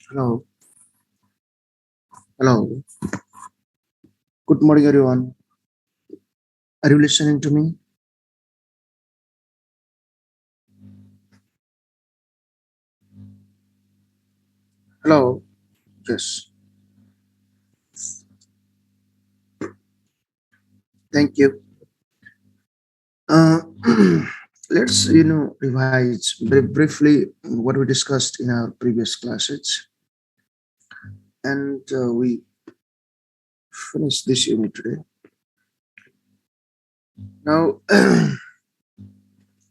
Hello, hello. Good morning, everyone. Are you listening to me? Hello. Yes. Thank you. Uh, let's revise very briefly what we discussed in our previous classes, and we finished this unit today. Now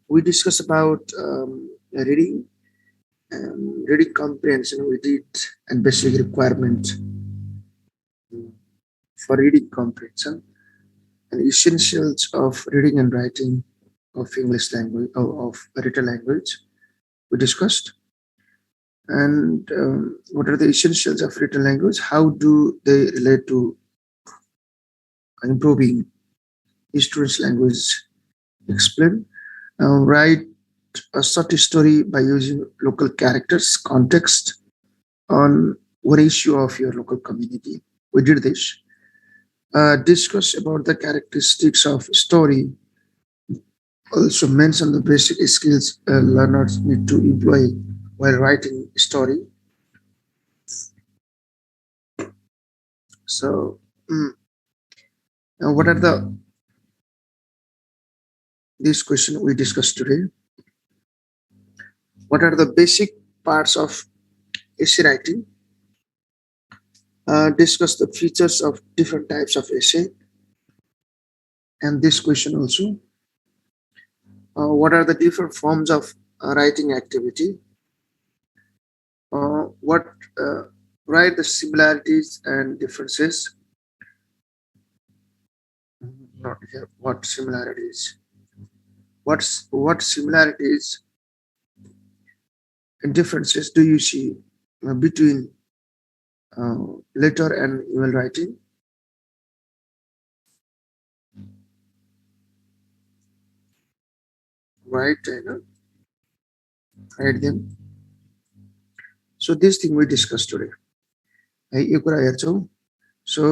we discussed about reading comprehension. We did and basic requirement for reading comprehension and essentials of reading and writing of English language of written language we discussed, and what are the essentials of written language? How do they relate to improving students' language? Explain. Write a short story by using local characters, context on one issue of your local community. We did this. Discuss about the characteristics of story. Also mention the basic skills learners need to employ while writing story. So, what are the this question we discussed today? What are the basic parts of essay writing? Discuss the features of different types of essay, and this question also. What are the different forms of writing activity? What write the similarities and differences? Not here. What similarities? What similarities and differences do you see between letter and email writing? Write and write them. So this thing we discussed today. यो कुरा हेर्छौँ. So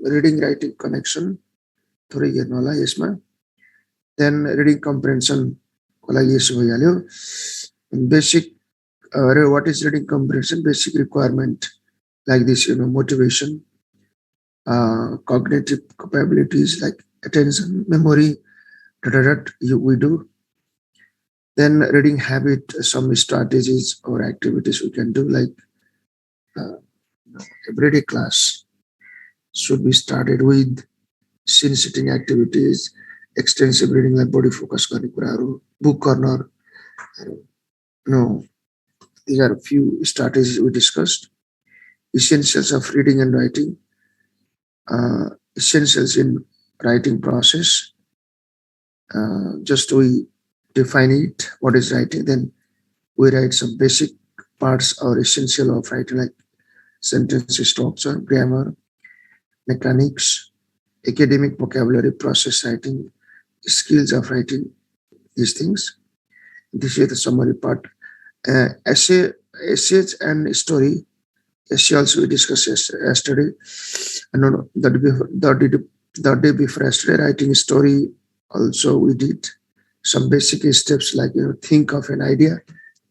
reading writing connection थोरै हेर्नु होला यसमा. Then reading comprehension को लागि यसो भइहाल्यो. Basic what is reading comprehension? Basic requirement like this, motivation, cognitive capabilities like attention, memory, we do. Then reading habit, some strategies or activities we can do, like uh, everyday class should be started with scene sitting activities, extensive reading like body focus गर्ने कुराहरू, book corner. No, these are a few strategies we discussed. Essentials of reading and writing, essentials in writing process. Just we define it, what is writing, then we write some basic parts or essential of writing like sentence structure, grammar, mechanics, academic vocabulary, process writing, skills of writing, these things. This is the summary part. Essays and story. Essay also we discussed yesterday. No, the day before yesterday, writing story also we did some basic steps like think of an idea,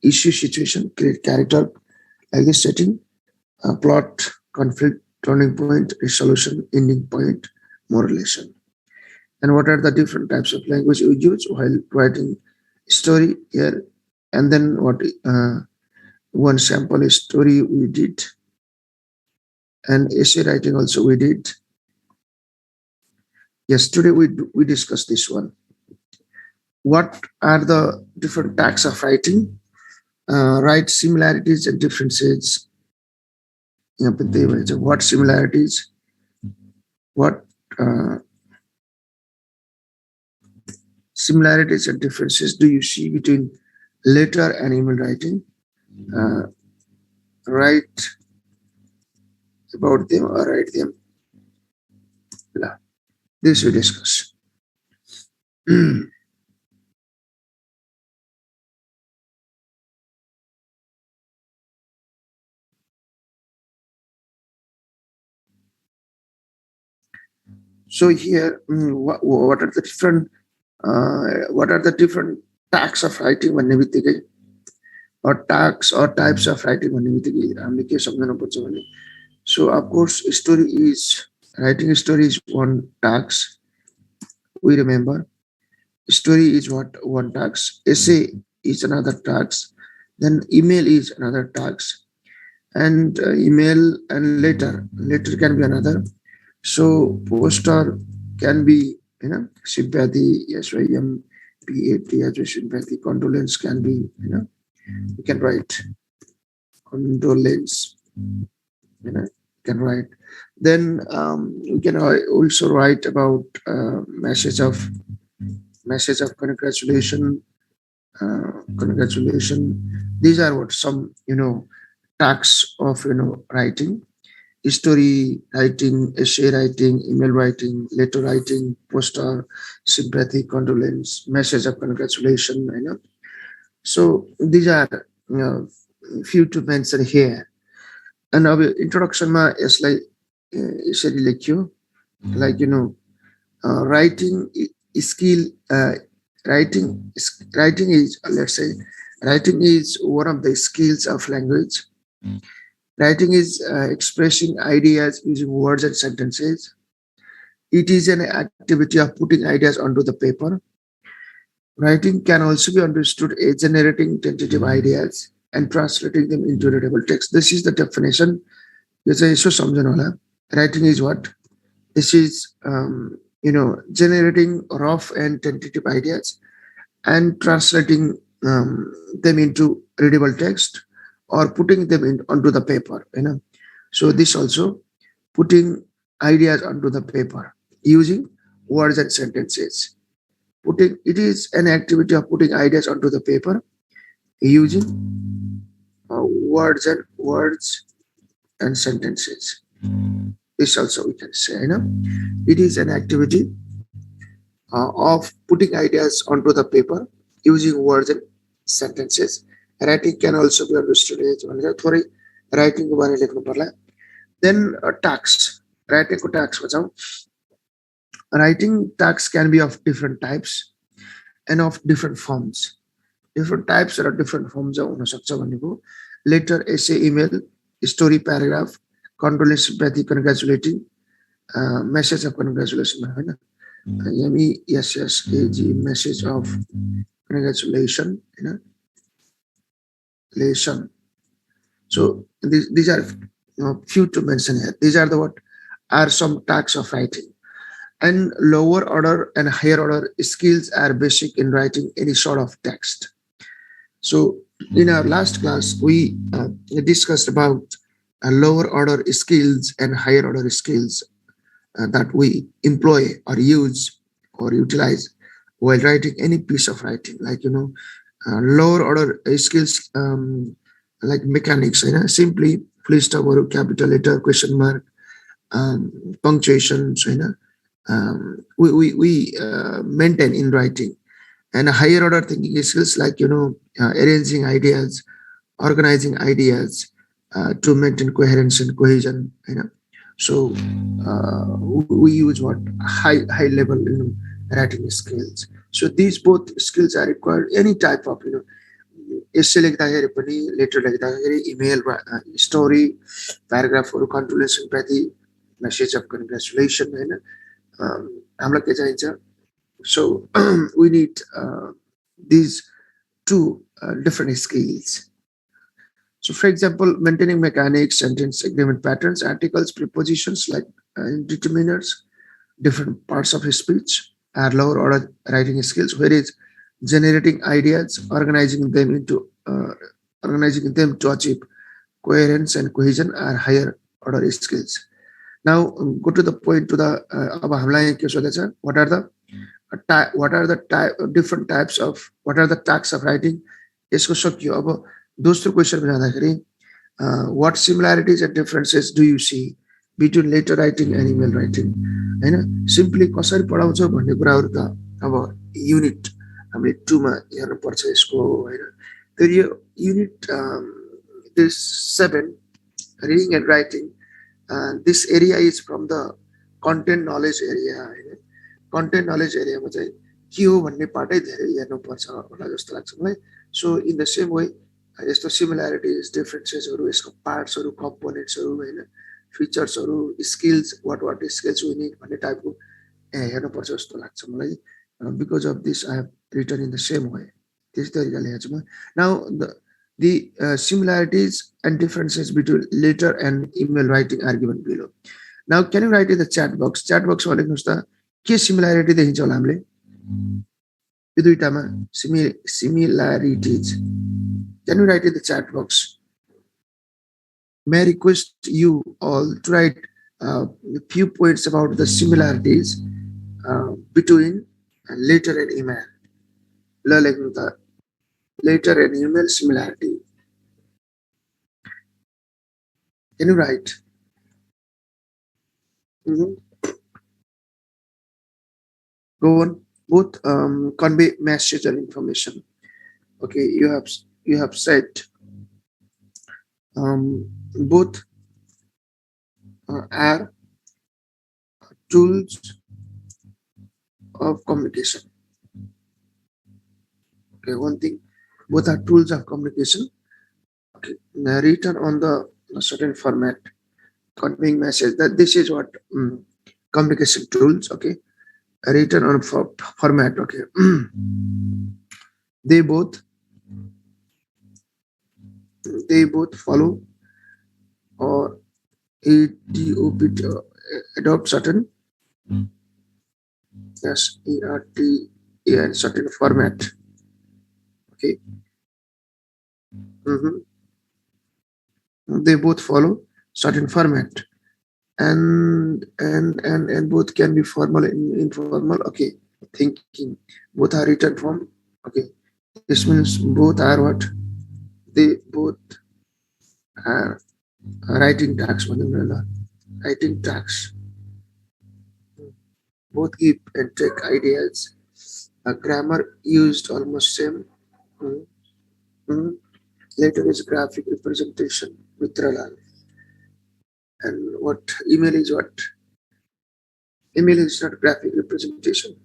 issue, situation, create character, like this setting, plot, conflict, turning point, resolution, ending point, moralization. And what are the different types of language we use while writing story here? And then what one sample story we did, and essay writing also we did. Yesterday we discussed this one. What are the different types of writing? Write similarities and differences. What similarities? What similarities and differences do you see between letter and email writing? Write about them or write them. This we discuss. So here, what are the different types of writing भन्ने बित्तिकै or types or types of writing भन्ने बित्तिकै हामीले के सम्झनु पर्छ भने, so of course writing a story is one task. We remember story is what one task, essay is another task, then email is another task, and email and letter can be another. So poster can be, sympathy, sympathy, sympathy, condolence can be, you can write condolence, can write. Then we can also write about message of congratulation, congratulation. These are what some tasks of writing: story writing, essay writing, email writing, letter writing, poster, sympathy, condolence, message of congratulation. So these are few to mention here. And our introduction ma is like like writing skill. Writing is, let's say, writing is one of the skills of language. Writing is expressing ideas using words and sentences. It is an activity of putting ideas onto the paper. Writing can also be understood as generating tentative ideas and translating them into readable text. This is the definition. Writing is what? This is generating rough and tentative ideas and translating them into readable text or putting them onto the paper. So this also putting ideas onto the paper using words and sentences. It is an activity of putting ideas onto the paper using words and sentences. This also we can say, it is an activity of putting ideas onto the paper using words and sentences. Writing can also be understood as writing. Then tax. Writing tax can be of different types and of different forms. Different types or different forms of letter, essay, email, story, paragraph, condolence, sympathy, congratulating, message of congratulation. Message of congratulation. So these are few to mention here. These are what are some types of writing. And lower order and higher order skills are basic in writing any sort of text. So in our last class, we discussed about lower order skills and higher order skills that we employ or use or utilize while writing any piece of writing, like lower order skills like mechanics, simply full stop or capital letter, question mark, punctuation. We maintain in writing. And higher order thinking skills like arranging ideas, organizing ideas to maintain coherence and cohesion. So we use what high level writing skills. So these both skills are required any type of essay लेख्दाखेरि पनि, letter लेख्दाखेरि, email, story, paragraph, condolence, sympathy, message of congratulation. हामीलाई के चाहिन्छ? So we need these two different skills. So for example, maintaining mechanics, sentence agreement patterns, articles, prepositions like determiners, different parts of his speech are lower order writing skills, whereas generating ideas, organizing them to achieve coherence and cohesion are higher order skills. Now go to the point to the what are the different types of, what are the types of writing? Those two questions. What similarities and differences do you see between letter writing and email writing? Simply कसरी पढाउँछौ भन्ने कुराहरु त अब unit हामीले 2 मा हेर्नु पर्छ यसको, फेरि यो unit this 7 reading and writing, this area is from the content knowledge area होइन कन्टेन्ट नलेज एरियामा चाहिँ के हो भन्ने पार्टै धेरै हेर्नुपर्छ होला जस्तो लाग्छ मलाई सो इन द सेम वे यस्तो सिमिल्यारिटिज डिफ्रेन्सेसहरू यसको पार्ट्सहरू कम्पोनेन्ट्सहरू होइन फिचर्सहरू skills what skills we need भन्ने टाइपको हेर्नुपर्छ जस्तो लाग्छ मलाई because of this I have written in the same way त्यस्तै तरिकाले हेर्छु म now the similarities and differences between letter and email writing are given below. Now, can you write in the chat box? Chat box ma लेख्नुस् त के similarity देखिन्छ होला हामीले यो दुईटामा similarities. Can you write in the chat box? May I request you all to write a few points about the similarities between letter and email. ल लेख्नु त letter and email similarity. Can you write? Go on. Both convey message and information. Okay, you have said both are tools of communication. Okay, one thing, both are tools of communication. Okay, written on the certain format, conveying message. That this is what communication tools. Okay, written on format. Okay, they both follow or adopt certain certain format. Okay. They both follow certain format and both can be formal and informal. Okay, thinking both are written form. Okay, this means both are what? They both are writing tags. Writing tags. Both give and take ideas. A grammar used almost same. Later is graphic representation with Ralal. And what email is what? Email is not graphic representation.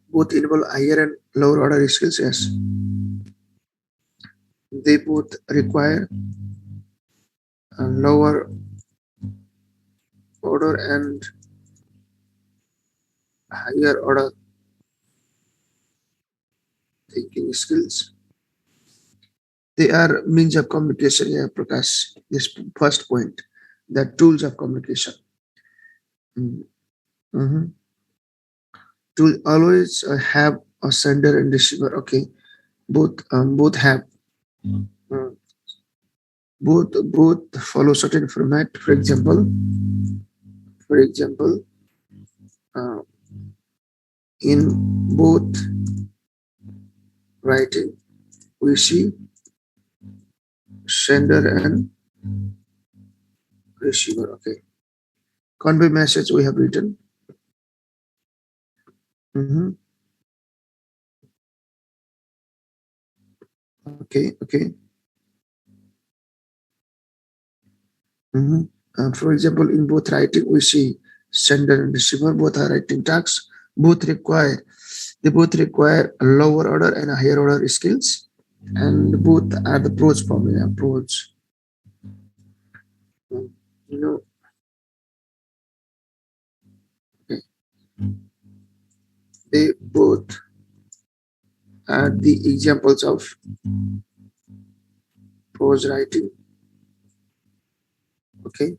Both involve higher and lower order skills, yes. They both require a lower order and higher order thinking skills. They are means of communication, yeah, Prakash. This first point, the tools of communication. To always have a sender and receiver. Okay, both have both follow certain format. For example, in both writing, we see sender and receiver. Okay, convey message we have written. Okay. For example, in both writing, we see sender and receiver. Both are writing tasks. They both require a lower order and a higher order skills, and both are the prose form. Yeah, prose. Okay. They both are the examples of prose writing. Okay,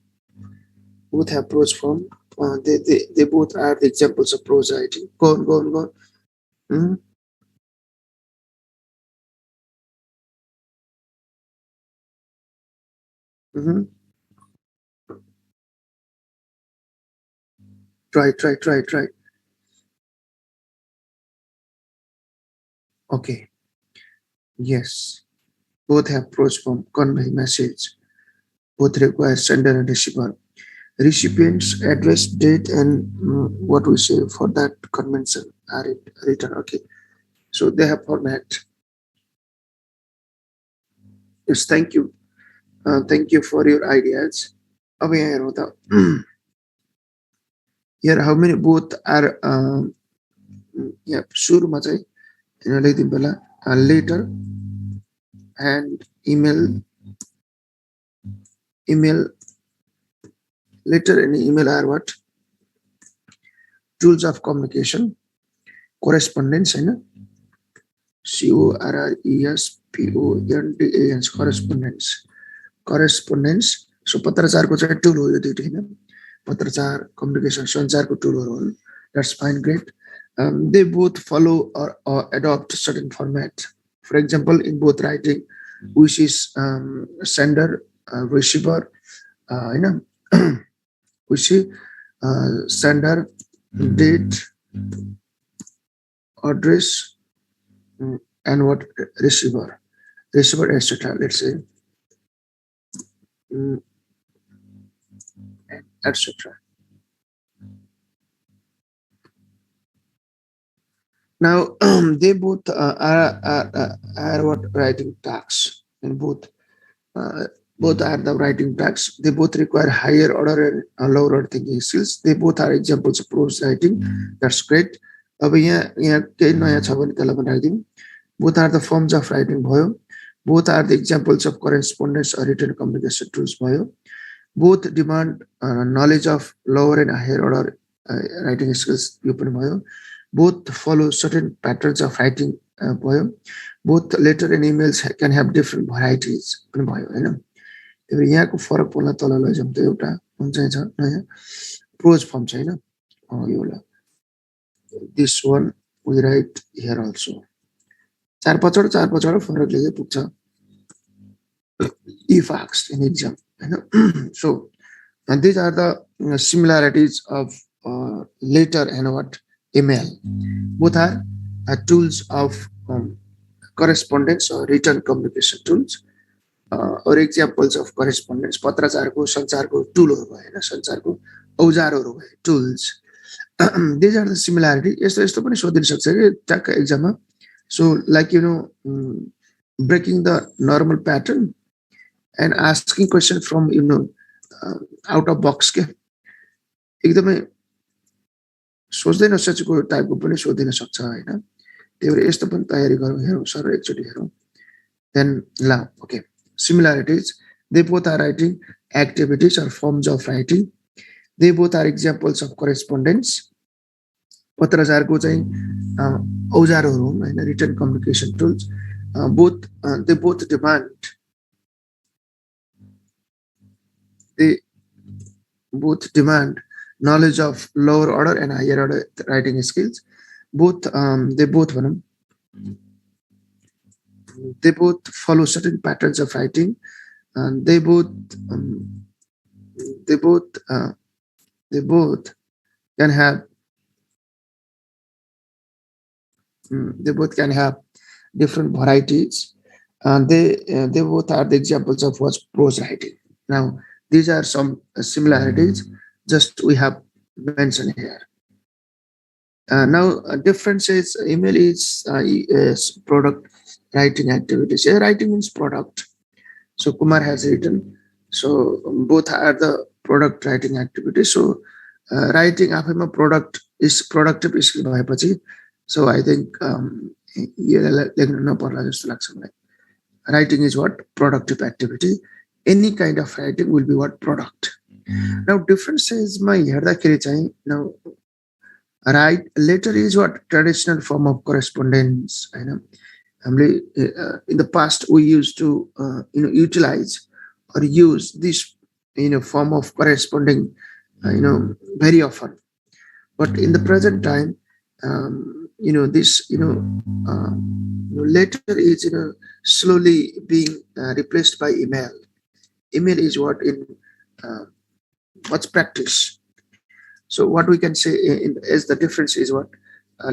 both have prose form. They both are the examples of prose writing. Go on. Try. Okay. Yes. Both have prose form, convey message. Both require sender and receiver. Recipient's address, date, and what we say for that convention are written. Okay. So they have format. Yes, thank you. Thank you for your ideas. अब यहाँ हेरौँ त here how many both are यहाँ सुरुमा चाहिँ यहाँ लेखिदिउँ पहिला later and email letter and email are what tools of communication correspondence Hahn CORRESPONDENCE correspondence so पत्रचारको चाहिँ टुल हो यो दुईटै हैन पत्रचार कम्युनिकेसन सञ्चारको टुलहरु हो that's fine great they both follow or adopt certain format for example in both writing which is sender receiver Hahn which is sender date address and what receiver etc let's say etc now they both are what writing tasks and both are the writing tasks they both require higher order and lower order thinking skills they both are examples of prose writing that's great अब यहाँ केही नयाँ छ भने त्यसलाई पनि राखिदिउँ both are the forms of writing भयो both are the examples of correspondence or written communication tools भयो both demand knowledge of lower and higher order writing skills यो पनि भयो both follow certain patterns of writing भयो both letter and emails can have different varieties पनि भयो हैन त्यो यहाँको फरक पर्ला तल लैजाउँ त एउटा हुन्छ छ नयाँ prose form छ हैन यो ल this one we write here also चार पछाडि फरकले चाहिँ पुग्छ if asked in exam so and these are the similarities of letter and what email both are tools of correspondence or written communication tools or examples of correspondence पत्रचारको सञ्चारको टुलहरु भयो हैन सञ्चारको औजारहरु भयो tools these are the similarity यस्तो पनि सोधिन सक्छ के ट्याक्क एक्जाममा so like breaking the normal pattern and asking question from out of box के एकदमै सोच्दै नसोचेको टाइपको पनि सोधिन सक्छ हैन त्यही भएर यस्तो पनि तयारी गरौँ हेरौँ सर एकचोटी हेरौँ then la okay similarities they both are writing activities or forms of writing they both are examples of correspondence पत्रचारको चाहिँ औजारहरु हैन written communication tools they both demand knowledge of lower order and higher order writing skills they both follow certain patterns of writing and they both can have different varieties and they both are the examples of what's prose writing now these are some similarities just we have mentioned here now difference is email is product writing activities writing means product so Kumar has written so both are the product writing activities so writing आफैमा product is productive skill भएपछि so I think यो लेख्न नपर्ला जस्तो लाग्छ मलाई writing is what productive activity any kind of writing will be what product now differences ma हेर्दाखेरि चाहिँ now right letter is what traditional form of correspondence हैन हामीले in the past we used to utilize or use this form of corresponding very often but in the present time this letter is slowly being replaced by email is what in what's practice so what we can say is the difference is what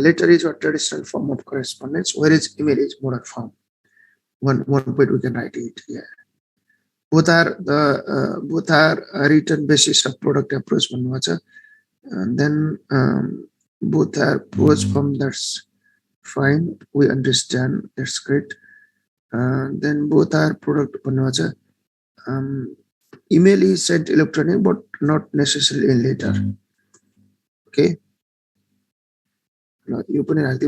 letter is what traditional form of correspondence whereas email is modern form one point we can write it yeah both are written basis of product approach and then both are prose form that's fine we understand that's great then both are product email is sent electronic but not necessarily in letter. Okay. You put it out.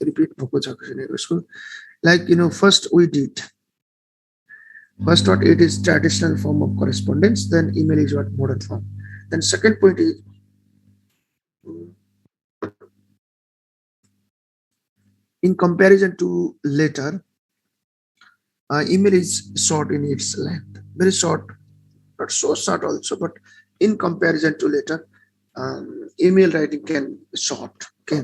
Repeat like first we did. First thought it is traditional form of correspondence, then email is what modern form. Then second point is in comparison to letter, email is short in its length, very short, not so short also, but in comparison to letter, email writing can be short. Okay.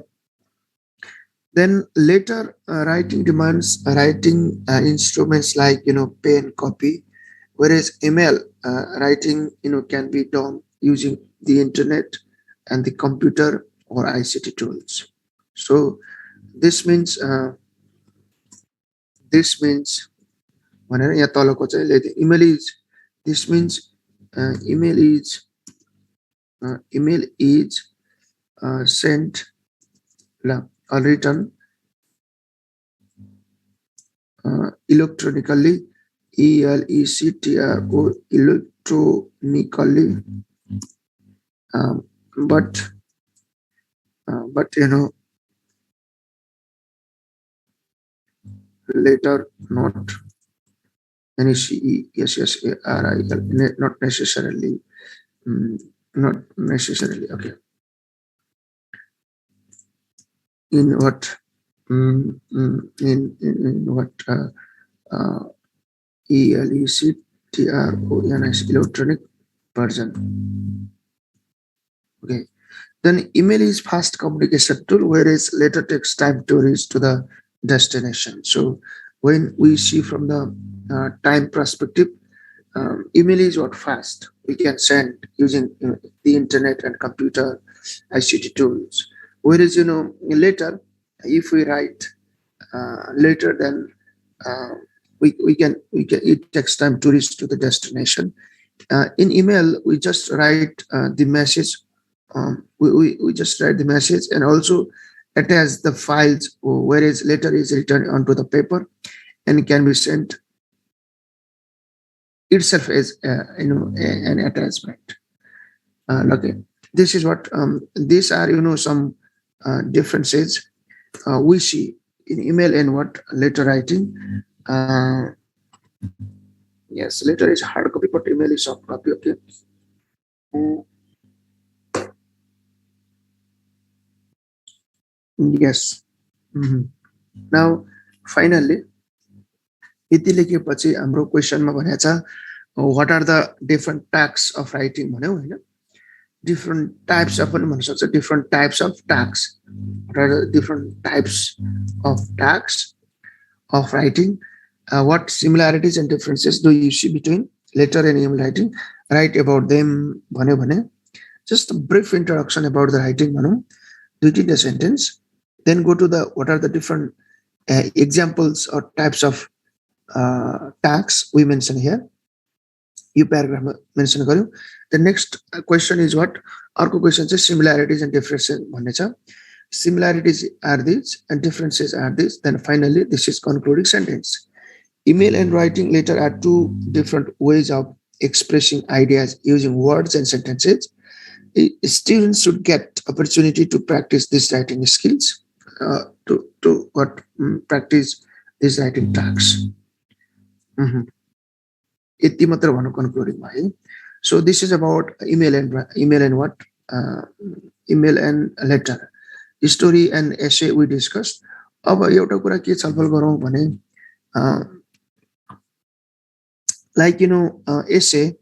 Then later writing demands writing instruments like pen, copy, whereas email writing can be done using the internet and the computer or ICT tools. So this means यहाँ तलको चाहिँ email is this means email is sent or written electronically, electro electronically, but later not NECESSARIL, not necessarily, not necessarily. Okay. In what in what electronis electronic version. Okay. Then email is fast communication tool, whereas letter takes time to reach to the destination. So when we see from the time perspective, email is what fast. We can send using the internet and computer ICT tools. Whereas later, if we write later, then we can it takes time to reach to the destination. In email, we just write the message. We just write the message and also attach the files, whereas later is written onto the paper and can be sent itself as an attachment. Okay, this is what these are some differences we see in email and what letter writing. Yes, letter is hard copy, but email is soft copy. Okay. Yes. Now, finally, यति लेखेपछि हाम्रो क्वेशनमा भनेको छ what are the different types of writing भन्यौ Hahn, different types of पनि भन्न सक्छ, different types of tags. What are the different types of tags of writing? What similarities and differences do you see between letter and email writing? Write about them भन्यो भने just a brief introduction about the writing भनौं, duty the sentence, then go to the what are the different examples or types of tags we mention here. You paragraph mention गर्यो. The next question is what? Arko question is similarities and differences भन्ने छ. Similarities are these and differences are these. Then finally, this is concluding sentence. Email and writing letter are two different ways of expressing ideas using words and sentences. Students should get opportunity to practice these writing skills, to practice these writing tasks. यति मात्र भन्नु concluding मा है. So this is about email and what email and letter. Story and essay we discussed. अब एउटा कुरा के छलफल गरौँ भने like essay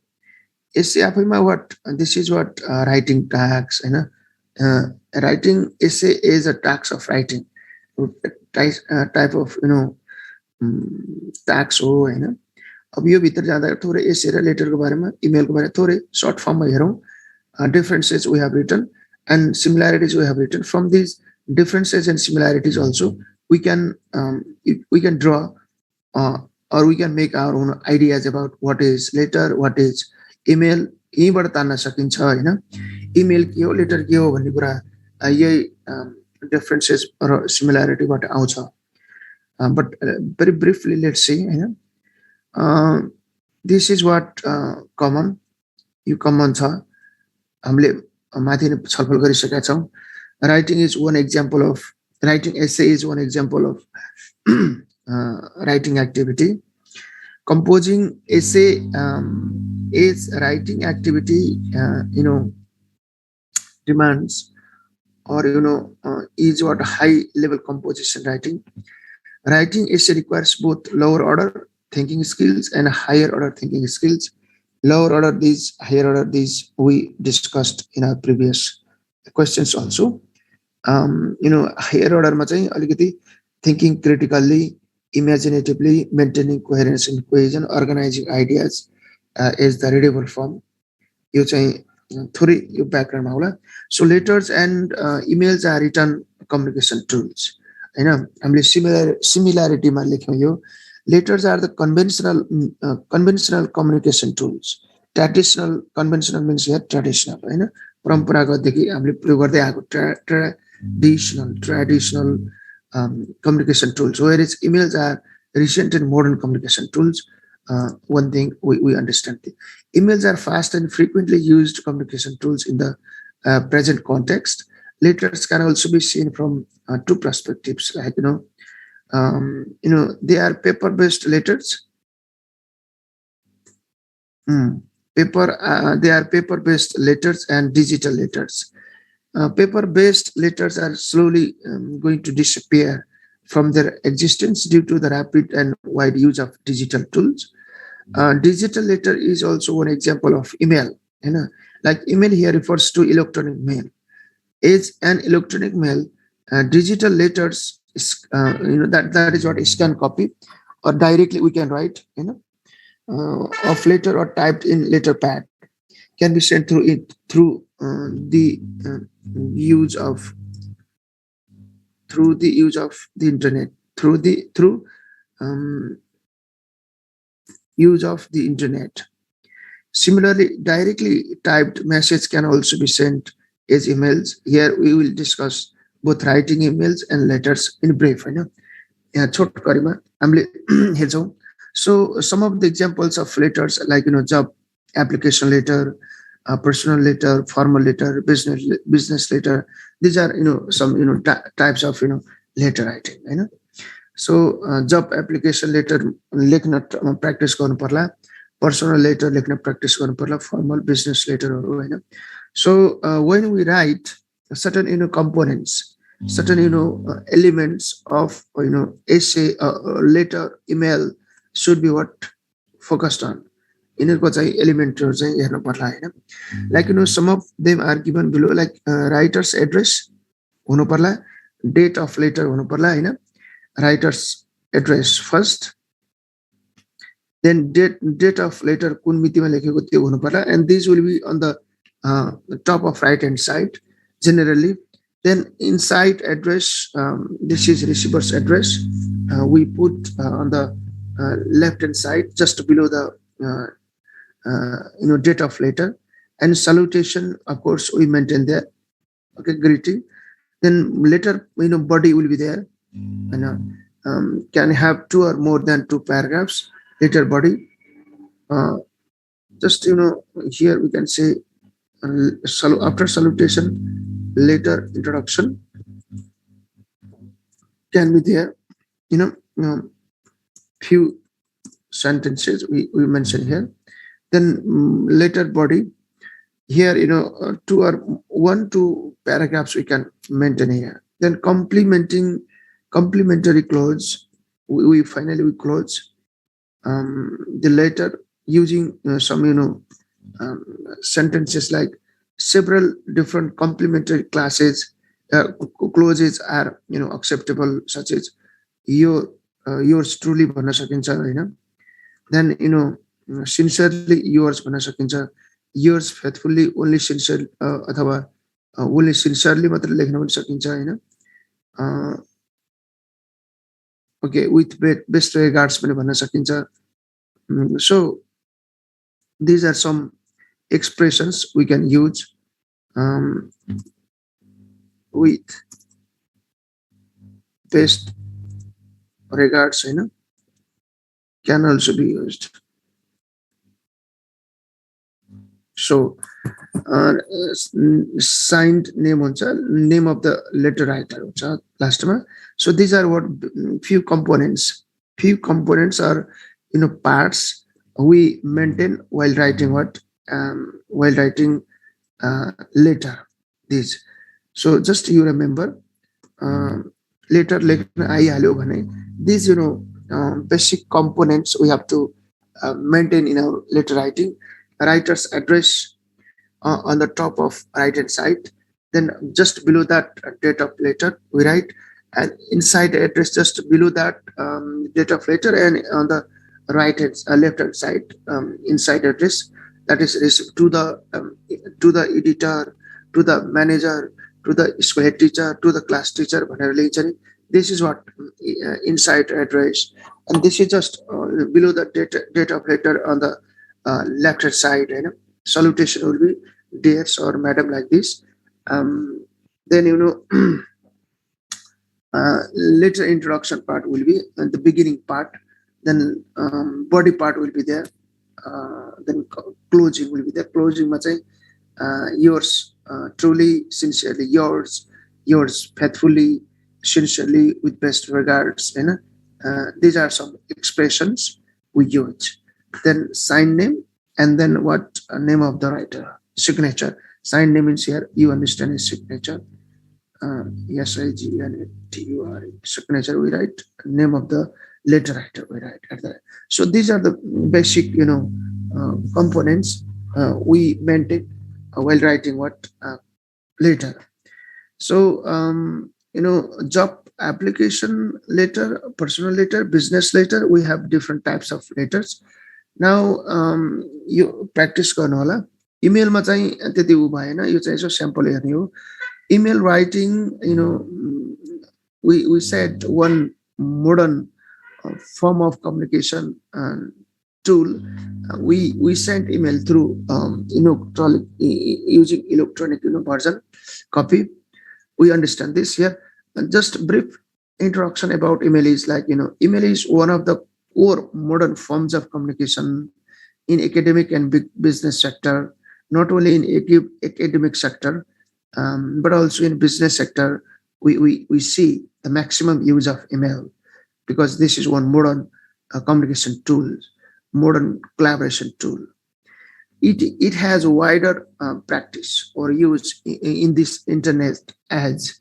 आफैमा what this is what writing tags Hahn. Writing essay is a task of writing, type of tags हो हैन. अब यो भित्र जाँदा थोरै essay र letter को बारेमा, email को बारेमा थोरै short form मा हेरौँ. Differences we have written and similarities we have written. From these differences and similarities also we can draw or we can make our own ideas about what is letter, what is email. यहीबाट तान्न सकिन्छ हैन. email के हो, letter के हो भन्ने कुरा यही differences र similarity बाट आउँछ. but very briefly, let's see. This is what common. You common छ हामीले माथि नै छलफल गरिसकेका छौं. Writing is one example of writing essay is one example of writing activity. Composing essay is writing activity. Demands or is what high level composition writing. Writing essay requires both lower order thinking skills and higher order thinking skills. Lower order these, higher order these we discussed in our previous questions also. Higher order ma chahi alikati thinking critically, imaginatively, maintaining coherence and cohesion, organizing ideas is the readable form. यो चाहिँ थोरै यो ब्याकग्राउन्डमा होला. So letters and emails are written communication tools हैन. हामीले सिमिलरिटीमा लेख्यौं यो. Letters are the conventional communication tools. Traditional conventional means here traditional हैन, परम्परागतदेखि हामीले प्रयोग गर्दै आएको traditional communication tools, whereas emails are recent and modern communication tools. One thing we understand. Emails are fast and frequently used communication tools in the present context. Letters can also be seen from two perspectives. Like they are paper-based letters. They are paper-based letters and digital letters. Paper-based letters are slowly going to disappear from their existence due to the rapid and wide use of digital tools. Digital letter is also one example of email. Like email here refers to electronic mail. As an electronic mail, digital letters that is what scan copy or directly we can write of letter or typed in letter pad can be sent through the use of the internet, through use of the internet. Similarly, directly typed message can also be sent as emails. Here we will discuss both writing emails and letters in brief. छोटकरीमा हामीले हेर्छौं. So some of the examples of letters like job application letter, personal letter, formal letter, business letter. These are some types of letter writing. So job application letter लेख्न practice गर्नु पर्ला, personal letter लेख्न practice गर्नु पर्ला, formal business letter हरु हैन. So when we write certain components, certain elements of essay, letter, email should be what focused on. यिनीहरुको चाहिँ एलिमेन्टहरु चाहिँ हेर्नु पर्ला हैन. Like some of them are given below, like writer's address हुनु पर्ला, date of letter हुनु पर्ला हैन. Writer's address first, then date of letter कुन मितिमा लेखेको त्यो हुनु पर्ला, and these will be on the top of right hand side generally. Then inside address, this is receiver's address, we put on the left hand side just below the date of letter, and salutation of course we maintain there. Okay, greeting. Then letter body will be there, and can have two or more than two paragraphs. Letter body, just here we can say after salutation, letter introduction can be there. Few sentences we mention here. Then letter body here, two or one two paragraphs we can maintain here. Then complementary clause, we finally close the letter using some sentences like several different complementary clauses are acceptable, such as yours truly भन्न सकिन्छ हैन. Then sincerely yours भन्न सकिन्छ, yours faithfully, only sincere अथवा only sincerely मात्र लेख्न पनि सकिन्छ हैन. Okay, with best regards पनि भन्न सकिन्छ. So these are some expressions we can use with best regards can also be used. So signed name हुन्छ, name of the letter writer हुन्छ last मा. So these are what few components. Few components are parts we maintain while writing letter. These. So just you remember letter लेख्न आइहाल्यो भने these basic components we have to maintain in our letter writing. Writer's address on the top of right hand side, then just below that date of letter we write, and inside the address just below that date of letter, and on the left hand side inside address that is received to the editor, to the manager, to the school head teacher, to the class teacher. This is what inside address, and this is just below the date of letter on the left hand side. Salutation will be dear or madam, like this. Then later introduction part will be the beginning part. Then body part will be there. Then closing will be there. Closing much yours truly, sincerely, yours faithfully, sincerely, with best regards. These are some expressions we use. Then sign name, and then what name of the writer, signature. Sign name means here you understand his signature. SIGNATURE, signature we write. Name of the letter writer we write at that. So these are the basic components we maintain while writing letter. So job application letter, personal letter, business letter, we have different types of letters. Now you practice गर्नु होला. इमेलमा चाहिँ त्यति उ भएन, यो चाहिँ यसो sample हेर्ने हो. Email writing, we said one modern form of communication tool. We send email through using electronic version copy. We understand this here. And just brief introduction about email is like email is one of the core modern forms of communication in academic and business sector. Not only in academic sector, but also in business sector, we see the maximum use of email, because this is one modern communication tool, modern collaboration tool. It has a wider practice or use in this internet age.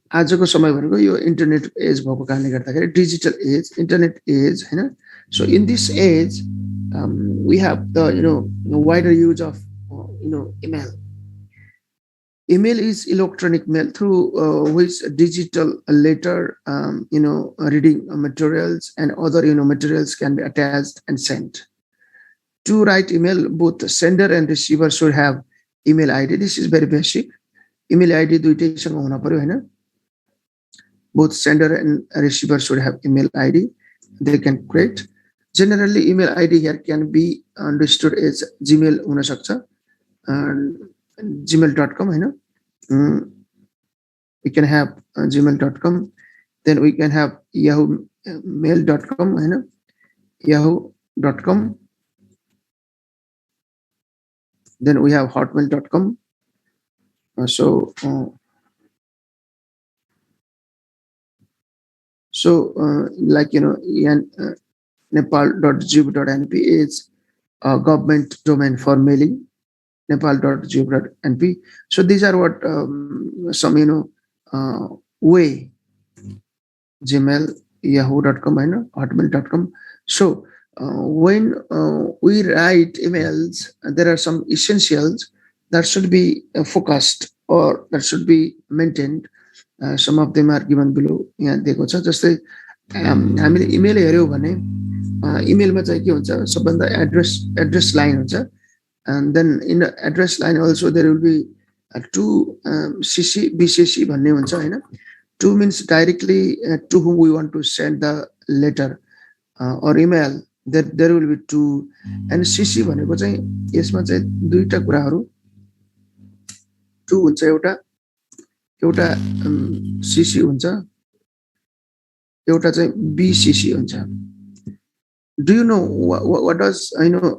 आजको समय भनेको यो internet as भएको कारणले गर्दाखेरि digital age, internet age हैन. So in this age, we have the wider use of email. Email is electronic mail through which digital letter, reading materials and other materials can be attached and sent. To write email, both the sender and receiver should have email ID. This is very basic. Email ID दुईटैसँग हुन पर्यो हैन. Both sender and receiver should have email ID. They can create. Generally, email ID here can be understood as Gmail हुन सक्छ. Gmail.com, we can have gmail.com. Then we can have Yahoo mail.com, Yahoo.com. Then we have hotmail.com. Like nepal.gov.np is a government domain for mailing. nepal.gov.np. So these are what some way. Gmail, Yahoo.com, hotmail.com. So when we write emails, there are some essentials that should be focused or that should be maintained. Some of them are given below. यहाँ दिएको छ. जस्तै हामीले email हेर्यौ भने इमेलमा चाहिँ के हुन्छ, सबभन्दा एड्रेस लाइन हुन्छ. And then in the address line also there will be two CC, BCC भन्ने हुन्छ हैन. Two means directly to whom we want to send the letter or email. There will be two. And CC भनेको चाहिँ यसमा चाहिँ दुईटा कुराहरु. Two हुन्छ, एउटा CC हुन्छ, एउटा चाहिँ BCC हुन्छ. Do you know what does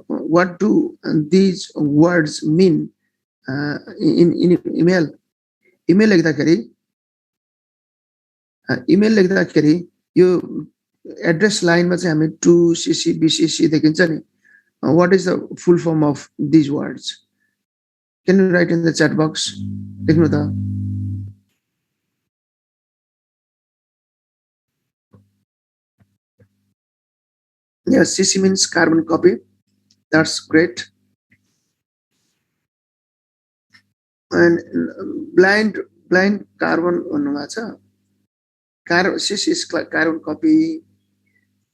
what do these words mean in email? Email लेख्दाखेरि यो एड्रेस लाइनमा चाहिँ हामी 2CC BCC देखिन्छ नि. What is the full form of these words? Can you write in the chat box? लेख्नु त. Yes, CC means carbon copy. That's great. And blind carbon भन्नुभएको छ. CC is carbon copy.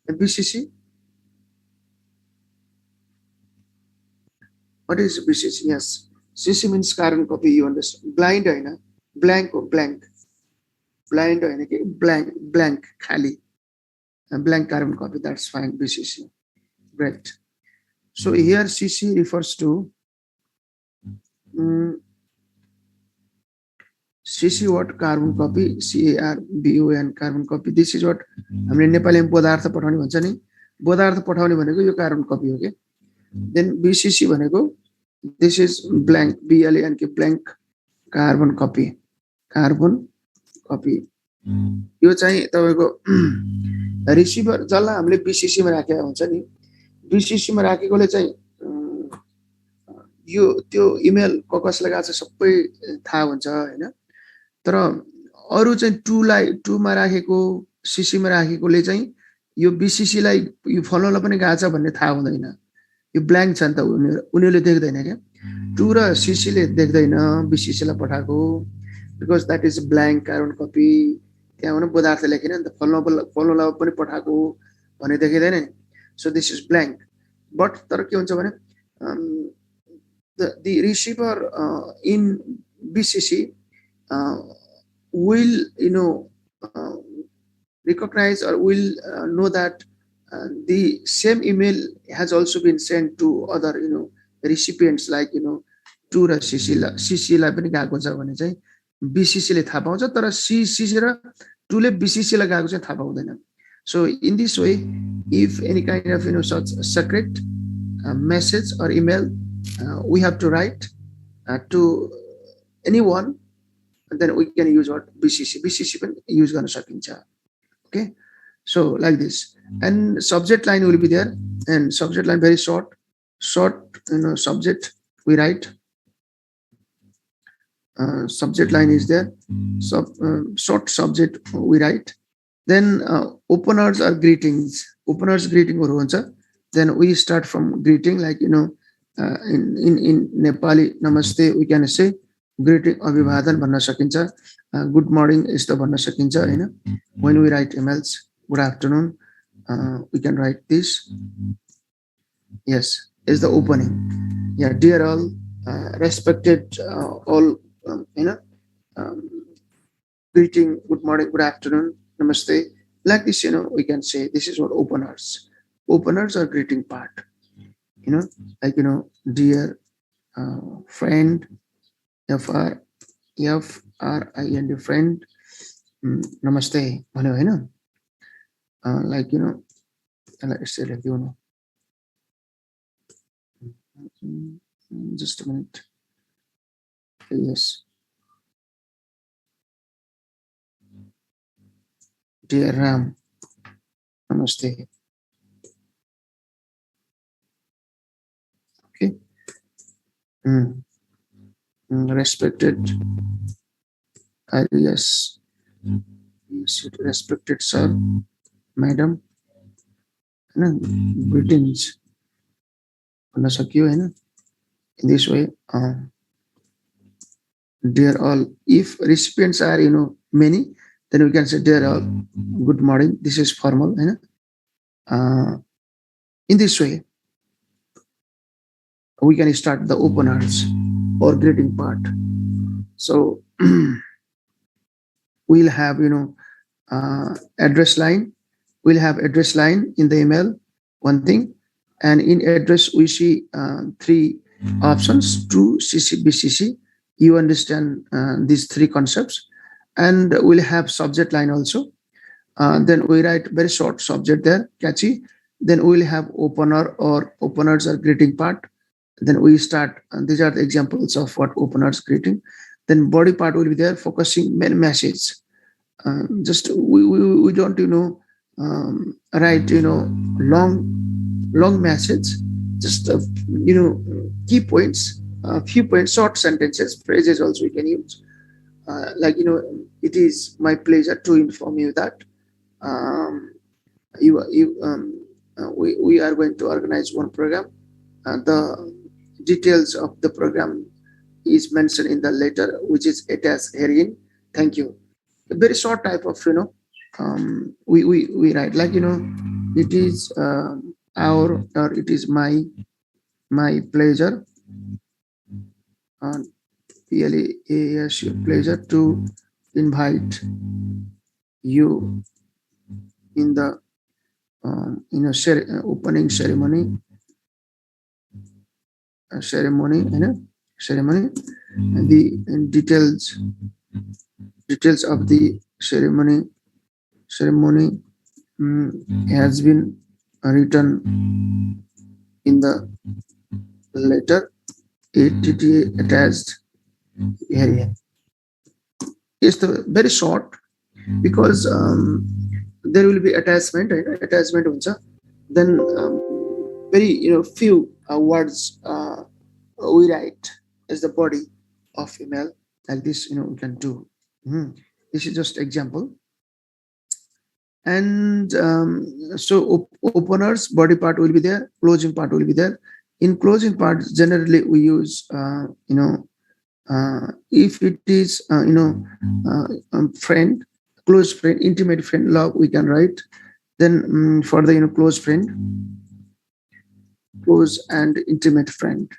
BCC? What is BCC? Yes. CC means carbon copy, you understand. Blind Hahn, blank or blank. Blind हैन के blank खाली. Blank carbon copy, that's fine. BCC. Great. So here CC refers to CC what? Carbon copy. CARBON carbon copy. This is what हामीले नेपालीमा पदार्थ पठाउने भन्छ नि. पदार्थ पठाउने भनेको यो कार्बन कपी हो के. Then BCC भनेको this is blank, BLANK, blank carbon copy. Carbon copy. यो चाहिँ तपाईको रिसिभर जसलाई हामीले BCC मा राखेको हुन्छ नि. BCC मा राखेकोले चाहिँ यो त्यो इमेल कसले गएको छ सबै थाहा हुन्छ हैन. तर अरु चाहिँ 2 मा राखेको CC मा राखेकोले चाहिँ यो BCC लाई यो फलोलाई पनि गएको छ भन्ने थाहा हुँदैन. यो ब्ल्याङ्क छ नि त उनीहरुले देख्दैन के. 2 र CC ले देख्दैन BCC लाई पठाएको because that is blank carbon copy. त्यहाँ भने पदार्थ लेखेन नि त फलोलाई पनि पठाएको भन्ने देखिदैन नि. So this is blank. But तर के हुन्छ भने the receiver in BCC will recognize or will know that the same email has also been sent to other recipients like 2 raw CC लाई पनि गएको छ भने चाहिँ BCC ले थाहा पाउँछ. तर CC र 2 ले BCC लाई गएको चाहिँ थाहा पाउँदैन. So in this way, if any kind of such secret message or email we have to write to anyone, then we can use what? BCC. BCC can use गर्न सकिन्छ. Okay, so like this. And subject line will be there, and subject line very short subject we write. Subject line is there. Short subject we write. Then openers are greetings. Openers greeting or हुन्छ. Then we start from greeting like in Nepali namaste we can say greeting अभिवादन भन्न सकिन्छ. Good morning यस्तो भन्न सकिन्छ हैन. When we write emails, good afternoon, we can write this. Yes, is the opening. Yeah, dear all, respected all, greeting, good morning, good afternoon, namaste. Like this, we can say this is what openers. Openers are greeting part. Like dear friend, FRIND friend, namaste. Like let's say like just a minute. Yes. Dear Ram, namaste. Okay. Respected, yes, respected sir, madam, greetings. In this way, dear all. If recipients are many, then we can say dear all, good morning. This is formal. In this way, we can start the openers or greeting part. So we'll have address line. We'll have address line in the email, one thing, and in address we see 3 options: 2 CC BCC. You understand these 3 concepts, and we'll have subject line also. Then we write very short subject there, catchy. Then we will have opener or openers or greeting part. Then we start, and these are the examples of what openers greeting. Then body part will be there, focusing main message. Just we don't write long message, just key points, a few points, short sentences, phrases also we can use. Like it is my pleasure to inform you that um, we are going to organize one program. The details of the program is mentioned in the letter, which is attached herein. Thank you. A very short type of we write like it is our, or it is my pleasure, uh, PLEAS, pleasure to invite you in the opening ceremony, ceremony, and the details of the ceremony has been written in the letter. It is attached here. It's very short because there will be attachment. Attachment also. Then very few words we write as the body of email, like this. We can do. This is just example. And so openers body part will be there, closing part will be there. In closing part, generally we use if it is friend, close friend, intimate friend, love, we can write. Then for the close friend, close and intimate friend,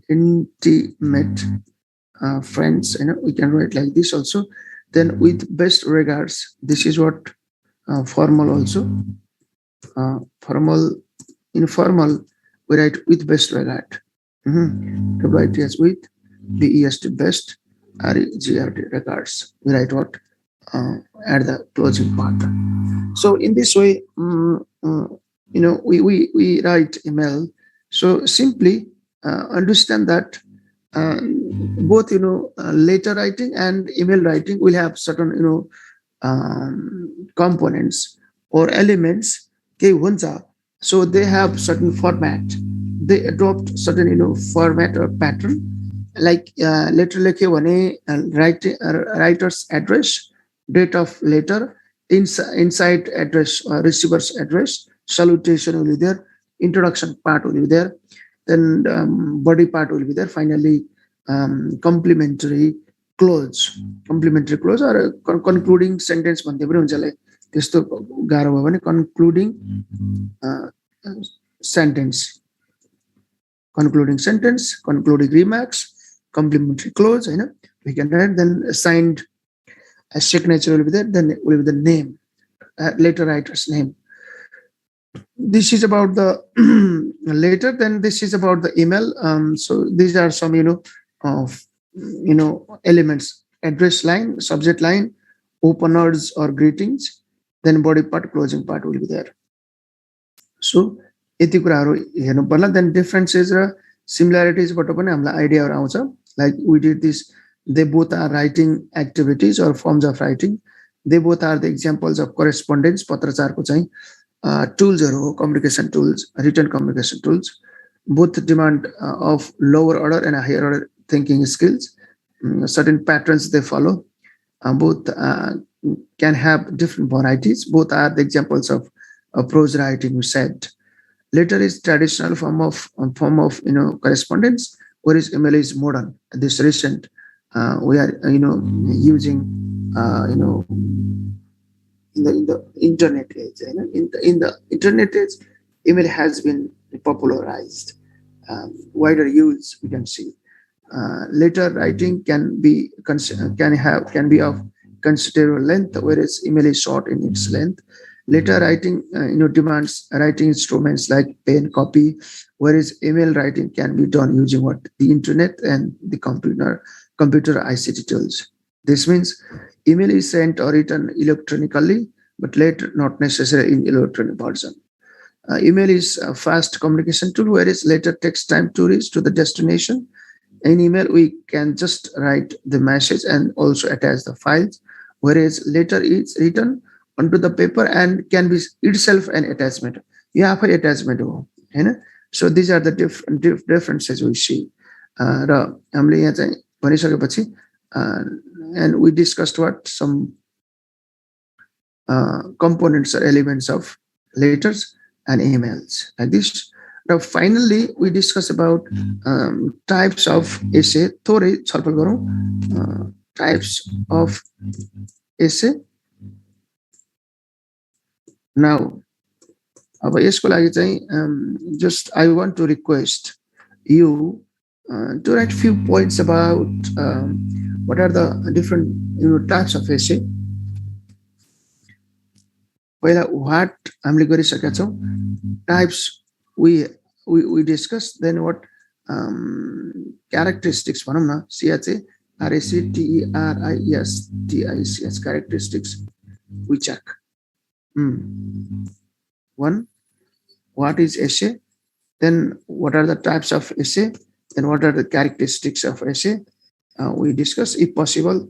intimate friends, we can write like this also. Then with best regards, this is what formal also. Formal, informal, we write with best regard. Write as with BEST, best, REGRD, regards. We write what at the closing part. So in this way, we write email. So simply understand that both letter writing and email writing will have certain components or elements. So they have certain format. They adopt certain format or pattern. Like letter लेख्यो भने writer's address, date of letter, inside address, receiver's address, salutation will be there, introduction part will be there, then body part will be there, finally complimentary close or concluding sentence भन्दै पनि हुन्छ like त्यस्तो गाह्रो भयो भने concluding sentence, concluding remarks, complimentary close, we can write. Then signed, a signature will be there, then will be the name, letter writer's name. This is about the letter. Then this is about the email. So these are some of elements: address line, subject line, openers or greetings, then body part, closing part will be there. So यति कुराहरु हेर्नु पर्ला. Then differences र similarities बाट पनि हामीलाई idea आउँछ. Like we did this, they both are writing activities or forms of writing. They both are the examples of correspondence. पत्रचारको चाहिँ tools हो, communication tools, written communication tools. Both demand of lower order and higher order thinking skills. Certain patterns they follow. Both can have different varieties. Both are the examples of prose writing, we said. Letter is traditional form of correspondence, whereas email is modern. This recent we are using in the internet age. In the internet age, email has been popularized. Wider use we can see. Letter writing can be of considerable length, whereas email is short in its length. Letter writing demands writing instruments like pen, copy, whereas email writing can be done using the internet and the computer ICT tools. This means email is sent or written electronically, but later not necessary in electronic version. Email is a fast communication tool, whereas letter takes time to reach to the destination. In email, we can just write the message and also attach the files, whereas letter is written onto the paper and can be itself an attachment. Yeah, for attachment हो, हैन? So these are the differences we see. र हामीले यहाँ चाहिँ भनिसकेपछि and we discussed what some components or elements of letters and emails like this. Now, finally, we discuss about types of essay. थोरै छलफल गरौँ. Types of essay. Now, अब यसको लागि चाहिँ just I want to request you to write few points about what are the different types of essay. पहिला what हामीले गरिसकेका छौँ. Types we discussed. Then what characteristics भनौँ न, characteristics characteristics we check. One, what is essay? Then what are the types of essay? Then what are the characteristics of essay? We discuss if possible.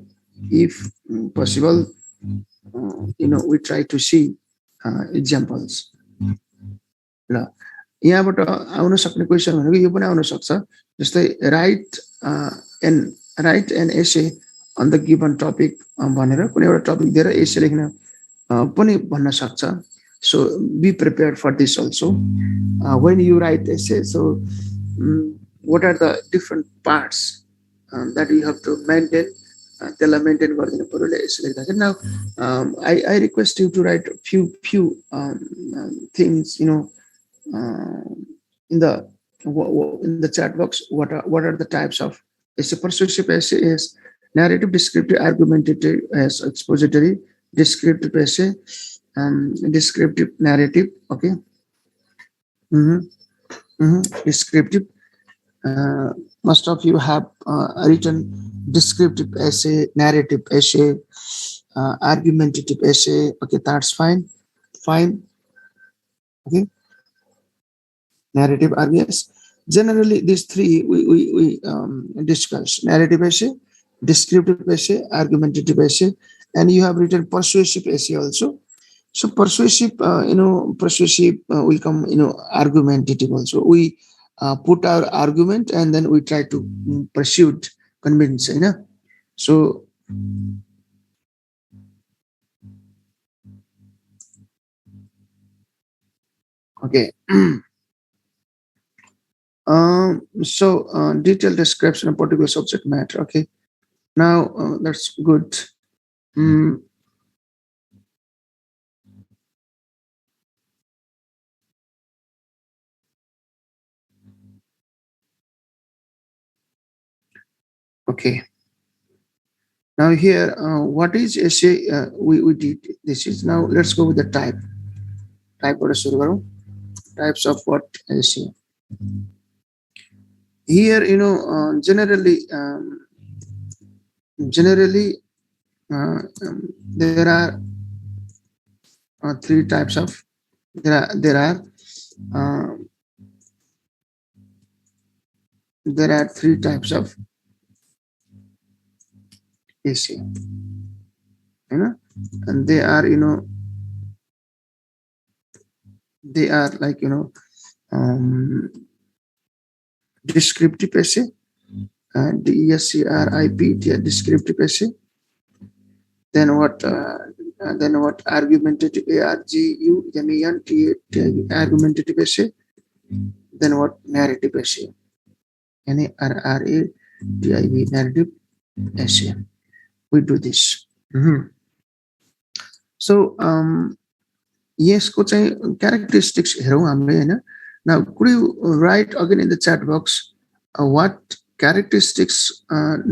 If possible, we try to see examples. ल यहाँबाट आउन सक्ने question भनेको यो पनि आउन सक्छ, जस्तै write an essay on the given topic भनेर कुनै एउटा टपिक दिएर एसे लेख्न पनि भन्न सक्छ. So be prepared for this also. When you write essay, so what are the different parts that you have to maintain? त्यसलाई मेन्टेन गरिदिनु पर्यो यसो लेख्दाखेरि. Now I request you to write few things, in the chat box. What are the types of essay? Persuasive essay is narrative, descriptive, argumentative, as expository, descriptive essay, descriptive, narrative. Okay. Descriptive. Most of you have written descriptive essay, narrative essay, argumentative essay. Okay, that's fine. Okay. Narrative, yes. Generally, these three we discuss: narrative essay, descriptive essay, argumentative essay, and you have written persuasive essay also. So persuasive, persuasive will come, argumentative also. We put our argument and then we try to pursue, convince, So okay. So detailed description of particular subject matter. Okay, now that's good. Okay. Now here, what is essay? We did this is now. Let's go with the type. Types of what essay. Here, generally, there are three types of. There are three types of essay. And they are, they are like, descriptive essay, DESCRIP, descriptive essay. Then what argumentative, argumentative essay. Then what narrative essay, NARRATIV, narrative essay. We do this. So yes, characteristics हेरौँ हामीले हैन. Now could you write again in the chat box what characteristics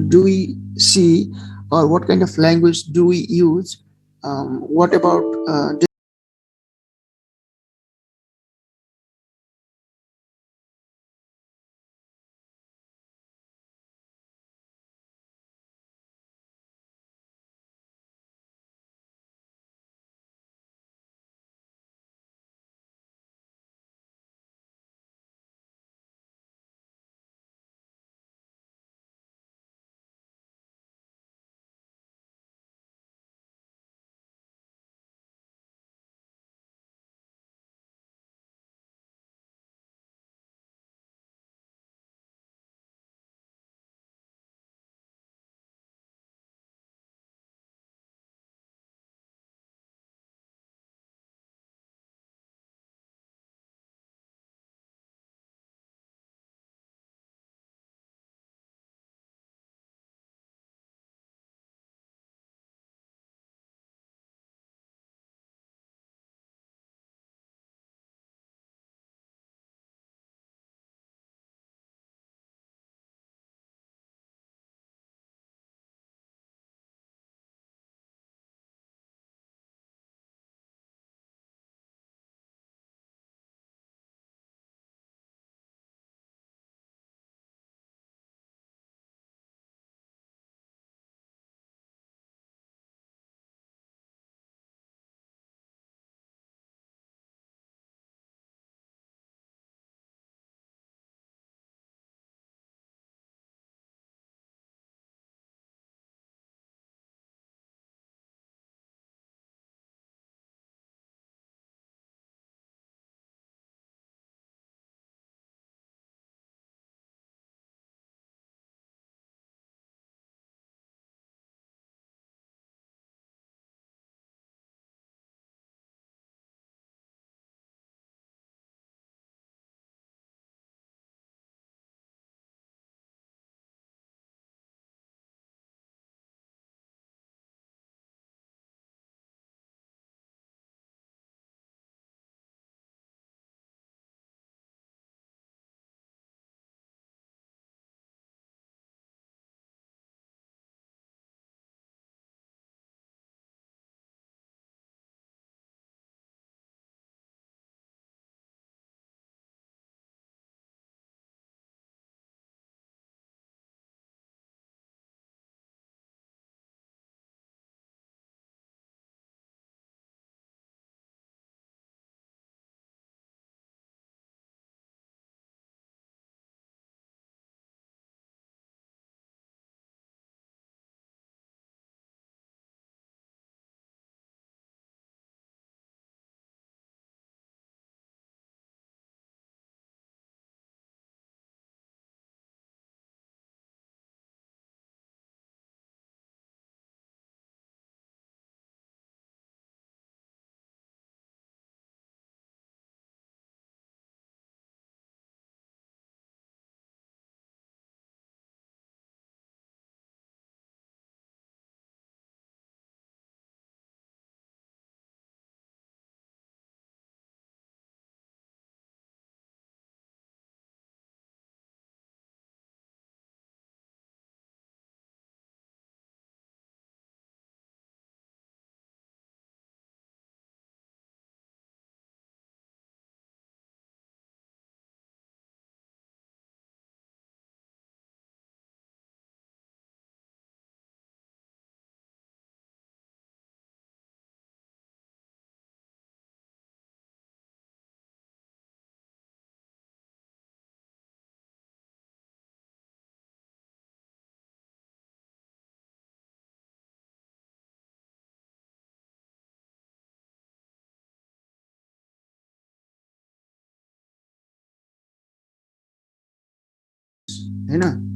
do we see, or what kind of language do we use? What about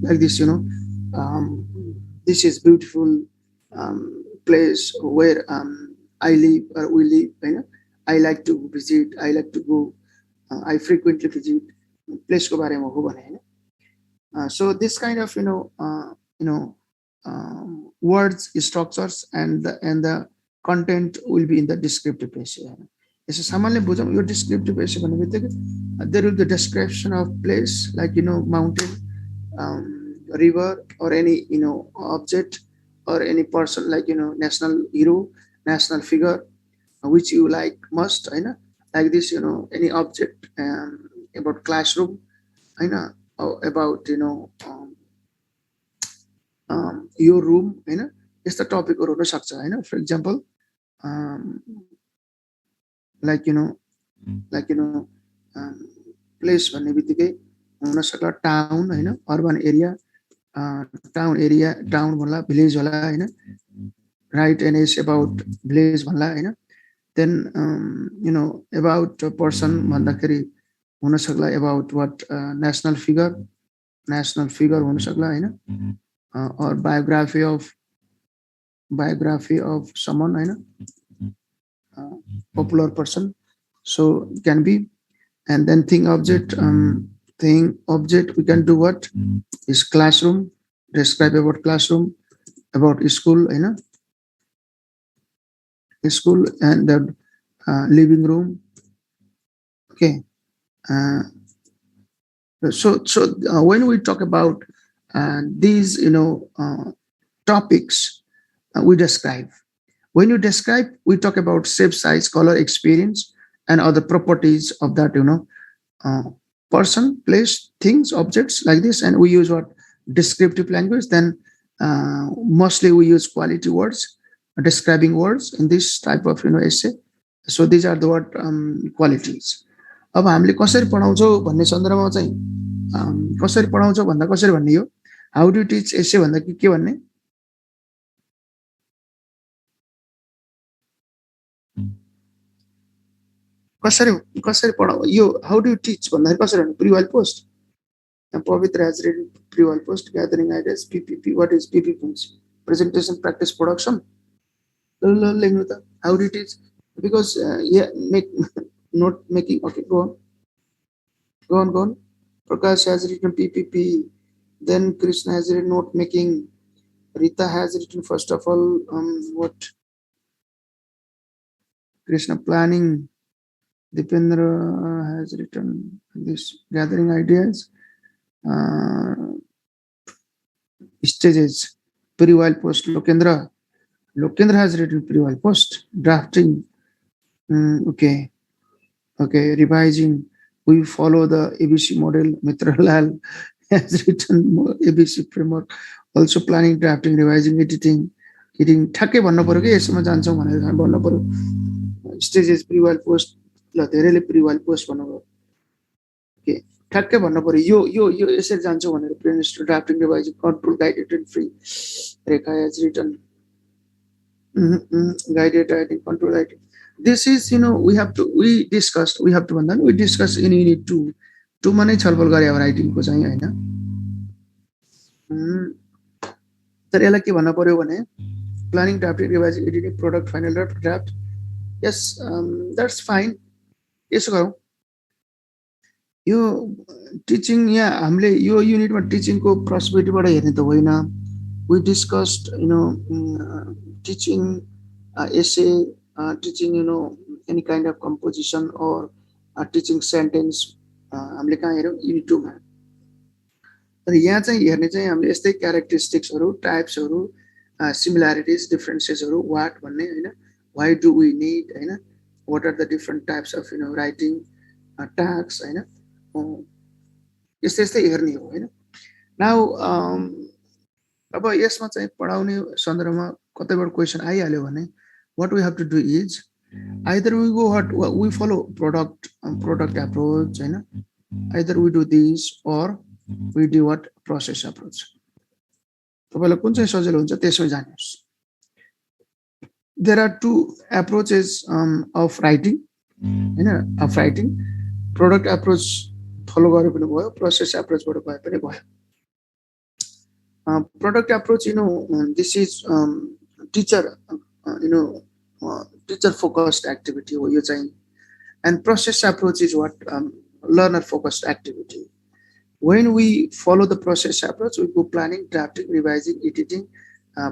like this, this is beautiful place where I live or we live, I like to visit, I like to go, I frequently visit place ko bare ma ho bhane Hahn. So this kind of words, structures, and the content will be in the descriptive page. यसो सामान्य बुझौँ यो descriptive page भन्ने बित्तिकै there will be the description of place like mountain, river, or any object or any person like national hero, national figure which you like most, like this, any object, about classroom, about your room, यस्ता टपिकहरु हुन सक्छ, for example, like place भन्ने बित्तिकै हुन सक्ला town, urban area, town भन्ला, village होला, right, and it's about village भन्ला, then about a person भन्दाखेरि हुन सक्ला about what, national figure हुन सक्ला, or biography of someone, popular person, so it can be. And then thing object we can do what is classroom, describe about classroom, about school, school, and the living room. Okay, so when we talk about these topics, we describe. When you describe, we talk about shape, size, color, experience, and other properties of that person, place, things, objects, like this. And we use what descriptive language. Then mostly we use quality words, describing words in this type of essay. So these are the what qualities. अब हामीले कसरी पढाउँछौ भन्ने सन्दर्भमा चाहिँ कसरी पढाउँछौ भन्दा कसरी भन्ने हो, हाउ डु टिच एसे भन्दा के भन्ने, कसरी पढाउ यो हाउ डु टिच भन्दाखेरि कसरी भन्ने, प्री वाइल पोस्ट. पवित्र has written pre while post, gathering ideas, PPP. What is PPP means? Presentation, practice, production. How do you teach? Because make note making. Okay, go on. Prakash has written PPP. Then Krishna has written note making. Rita has written first of all what? Krishna planning. Dipendra has written this gathering ideas. Stages, pre-while post. Lokendra has written pre-while post. Drafting, okay, revising. We follow the ABC model. Mitra Lal has written ABC framework. Also planning, drafting, revising, editing. ठ्याक्कै भन्नु पर्यो कि यसमा जान्छौँ भनेर भन्नु पर्यो. Stages, pre-while post. ल धेरैले pre-while post भन्नुभयो. Okay, ठ्याक्कै भन्नु पर्यो यो यसरी जान्छौँ भनेर. Brainstorm, drafting, revising, control, guided and free. Rekha has written guided writing, control writing. This is we discussed in unit 2 मा नै छलफल गरे अब राइटिङ को चाहिँ हैन. तर यसलाई के भन्न पर्यो भने planning, drafting, revising, editing, product, final draft. Yes, that's fine. यसो गरौँ. यो टिचिङ यहाँ हामीले यो युनिटमा टिचिङको पर्सपेक्टिभबाट हेर्ने त होइन. We discussed teaching essay, teaching any kind of composition or teaching sentence. हामीले कहाँ हेर्यौँ युनिट 2 मा. तर यहाँ चाहिँ हेर्ने चाहिँ हामीले यस्तै क्यारेक्टरिस्टिक्सहरु, टाइप्सहरु, सिमिलरिटिज, डिफरेन्सेसहरु, व्हाट भन्ने हैन, why do we need, Hahn, what are the different types of writing tags, हैन, यस्तै हेर्ने हो हैन. नाउ अब यसमा चाहिँ पढाउने सन्दर्भमा कतैबाट क्वेशन आइहाल्यो भने what we have to do is either we go we follow product approach, Hahn, either we do this or we do what process approach. तपाईलाई कुन चाहिँ सजिलो हुन्छ त्यसमै जानुहोस्. There are two approaches of writing, Hahn, of writing. Product approach follow गरे पनि भयो, process approach बाट गए पनि भयो. Product approach, this is teacher, teacher focused activity हो यो चाहिँ. And process approach is what learner focused activity. When we follow the process approach, we go planning, drafting, revising, editing,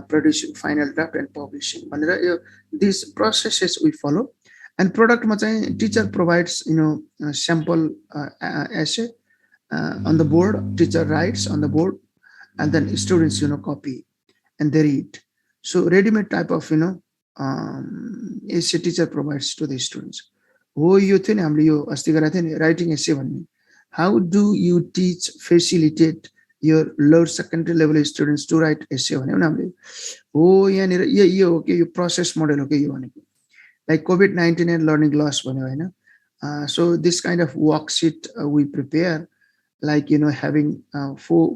producing final draft and publishing. These processes we follow. And product ma चाहिँ teacher provides sample essay on the board, teacher writes on the board, and then students copy and they read. So ready-made type of essay teacher provides to the students. हो यो थियो नि हामीले यो अस्ति गरेको थियो नि writing एसे भन्ने. How do you teach, facilitate your lower secondary level students to write essay भने हामीले हो यहाँनिर यो हो कि यो प्रोसेस मोडल हो कि यो भनेको like COVID-19 and learning loss भन्यो हैन. So this kind of worksheet we prepare, like having four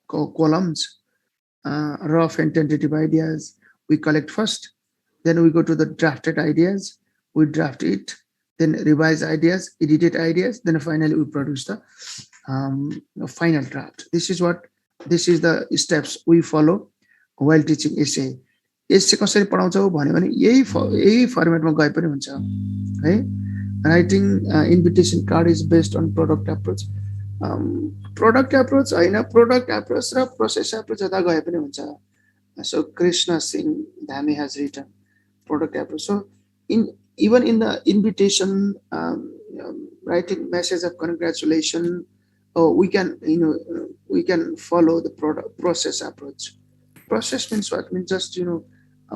columns, rough and tentative ideas. We collect first, then we go to the drafted ideas, we draft it, then revise ideas, edited ideas, then finally we produce the final draft. This is the steps we follow while teaching essay. Essay कसरी पढाउँछौ भन्यो भने यही फर्मेटमा गए पनि हुन्छ है. Writing invitation card is based on product approach. Product approach Hahn, product approach raw process approach जता गए पनि हुन्छ. So Krishna Singh Dhami has written product approach. So even in the invitation, writing message of congratulation, we can follow the product process approach. Process means what? Means just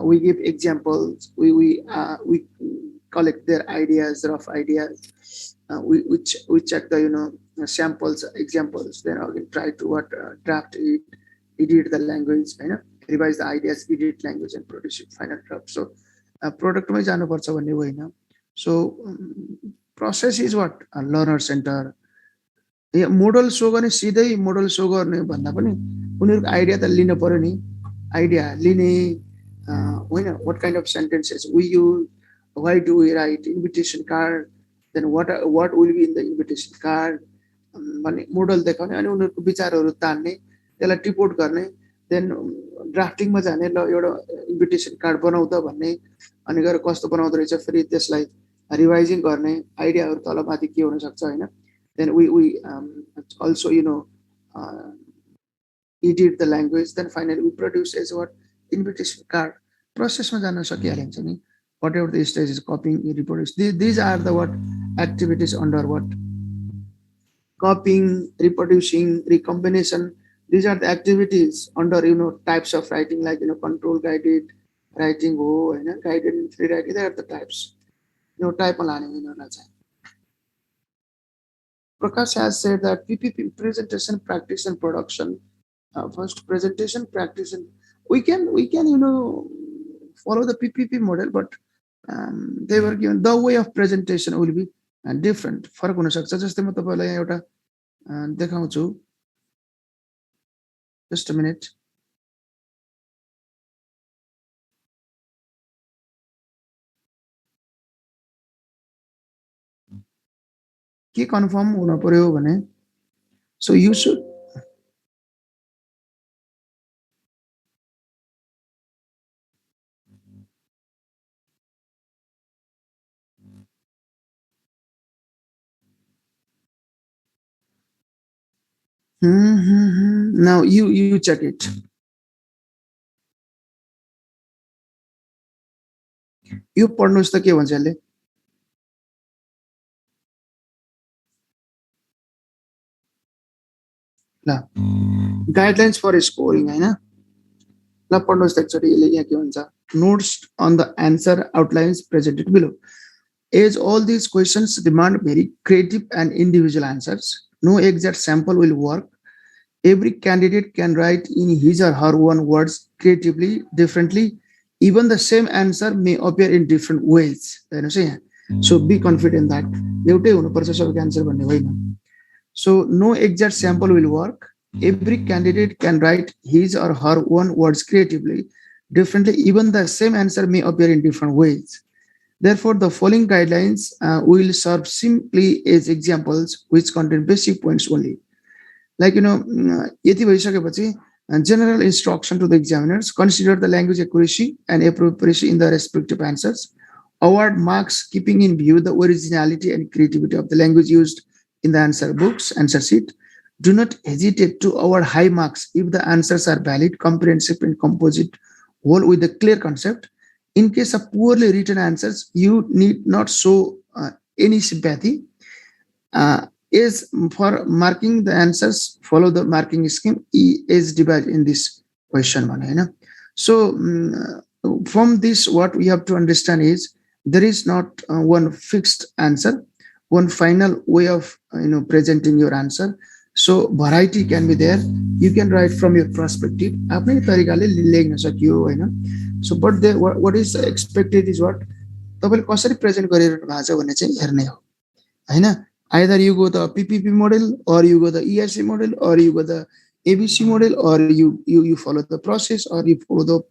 we give examples, we collect their ideas, rough ideas, we check the samples, examples, then again try to draft it, edit the language, revise the ideas, edit language, and produce it final draft. So product मै जानुपर्छ भन्ने होइन. So process is what? A learner center. Model सो गर्ने सिधै model सो गर्ने भन्दा पनि उनीहरुको idea त लिन पर्यो नि. आइडिया लिने होइन, what kind of sentences we use, why do we write invitation card, then what will be in the invitation card भन्ने मोडल देखाउने अनि उनीहरुको विचारहरु तान्ने, त्यसलाई टिपोट गर्ने, देन ड्राफ्टिङमा जाने, ल एउटा इन्भिटेसन कार्ड बनाउ त भन्ने, अनि गएर कस्तो बनाउँदो रहेछ फेरि त्यसलाई रिभाइजिङ गर्ने, आइडियाहरु तलमाथि के हुन सक्छ हैन. Then we also edit the language, then finally we produce as what? Invitation card. Process ma jana sakihalincha ni. Whatever the stage is, copying, reproduce. These are the what activities under what? Copying, reproducing, recombination. These are the activities under types of writing, like control guided writing, guided and free writing. They are the types. Type learning Prakash has said that PPP, presentation, practice, and production. First presentation, practice, and we can follow the PPP model, but they were given the way of presentation will be different. फरक हुन सक्छ. जस्तै म तपाईलाई यहाँ एउटा देखाउँछु. Just a minute. के कन्फर्म हुन पर्यो भने, so you should now you check it. You पढ्नुस् त के भन्छ यसले. Guidelines for scoring हैन. ल पढ्नुस् त एकचोटी यसले यहाँ के भन्छ. Notes on the answer outlines presented below. As all these questions demand very creative and individual answers, no exact sample will work. Every candidate can write in his or her own words creatively, differently. Even the same answer may appear in different ways. So be confident that एउटै हुनुपर्छ सबैको answer भन्ने होइन. So no exact sample will work. Every candidate can write his or her own words creatively, differently. Even the same answer may appear in different ways. Therefore, the following guidelines will serve simply as examples which contain basic points only. Like यति भइसकेपछि And general instruction to the examiners: consider the language accuracy and appropriacy in the respective answers. Award marks keeping in view the originality and creativity of the language used in the answer books, answer sheet. Do not hesitate to award high marks if the answers are valid, comprehensive, and composite whole with a clear concept. In case of poorly written answers, you need not show any sympathy. Is for marking the answers, follow the marking scheme. E is divided in this question one. So from this, what we have to understand is there is not one fixed answer, one final way of presenting your answer. So variety can be there. You can write from your perspective. आफ्नै तरिकाले लेख्न सकियो हैन. So but what is expected is what तपाईले कसरी present गरिरहनु भएको छ भन्ने चाहिँ हेर्ने हो हैन. Either you go the PPP model, or you go the ERC model, or you go the ABC model, or you follow the process, or you follow the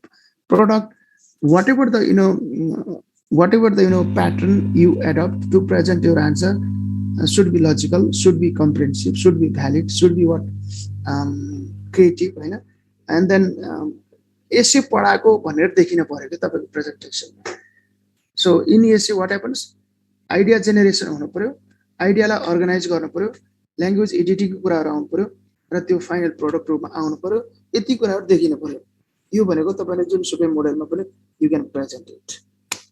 product. Whatever the pattern you adopt to present your answer should be logical, should be comprehensive, should be valid, should be what creative, and then essay पढाको भनेर देखिन पर्यो के तपाईको presentation. So in essay what happens? Idea generation हुनु पर्यो, आइडियालाई organise गर्नु पर्यो, language एडिटिङको कुराहरू आउनु पर्यो र त्यो फाइनल प्रोडक्ट रूपमा आउनु पर्यो. यति कुराहरू देखिन पर्यो. यो भनेको तपाईले जुनसुकै मोडलमा पनि you can present it.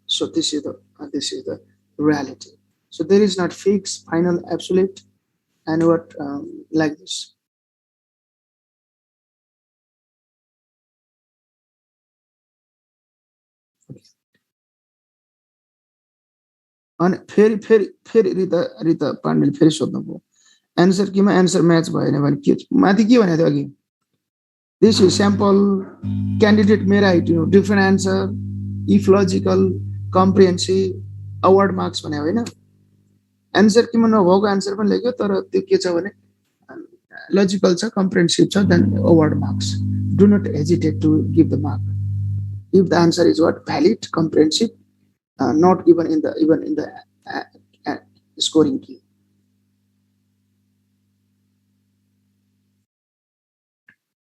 So this is the reality. So there is not fixed, final, absolute, and what like this. अनि फेरि रिता पाण्डेले फेरि सोध्नु भयो एन्सर केमा एन्सर म्याच भएन भने के माथि के भनेको थियो अघि this is sample candidate may right different answer if logical comprehensive award marks भने होइन एन्सर केमा नभएको एन्सर पनि लेख्यो तर त्यो के छ भने लजिकल छ कम्प्रिहेन्सिभ छ then award marks do not hesitate to give the mark if the answer is what valid comprehensive not even in the scoring key.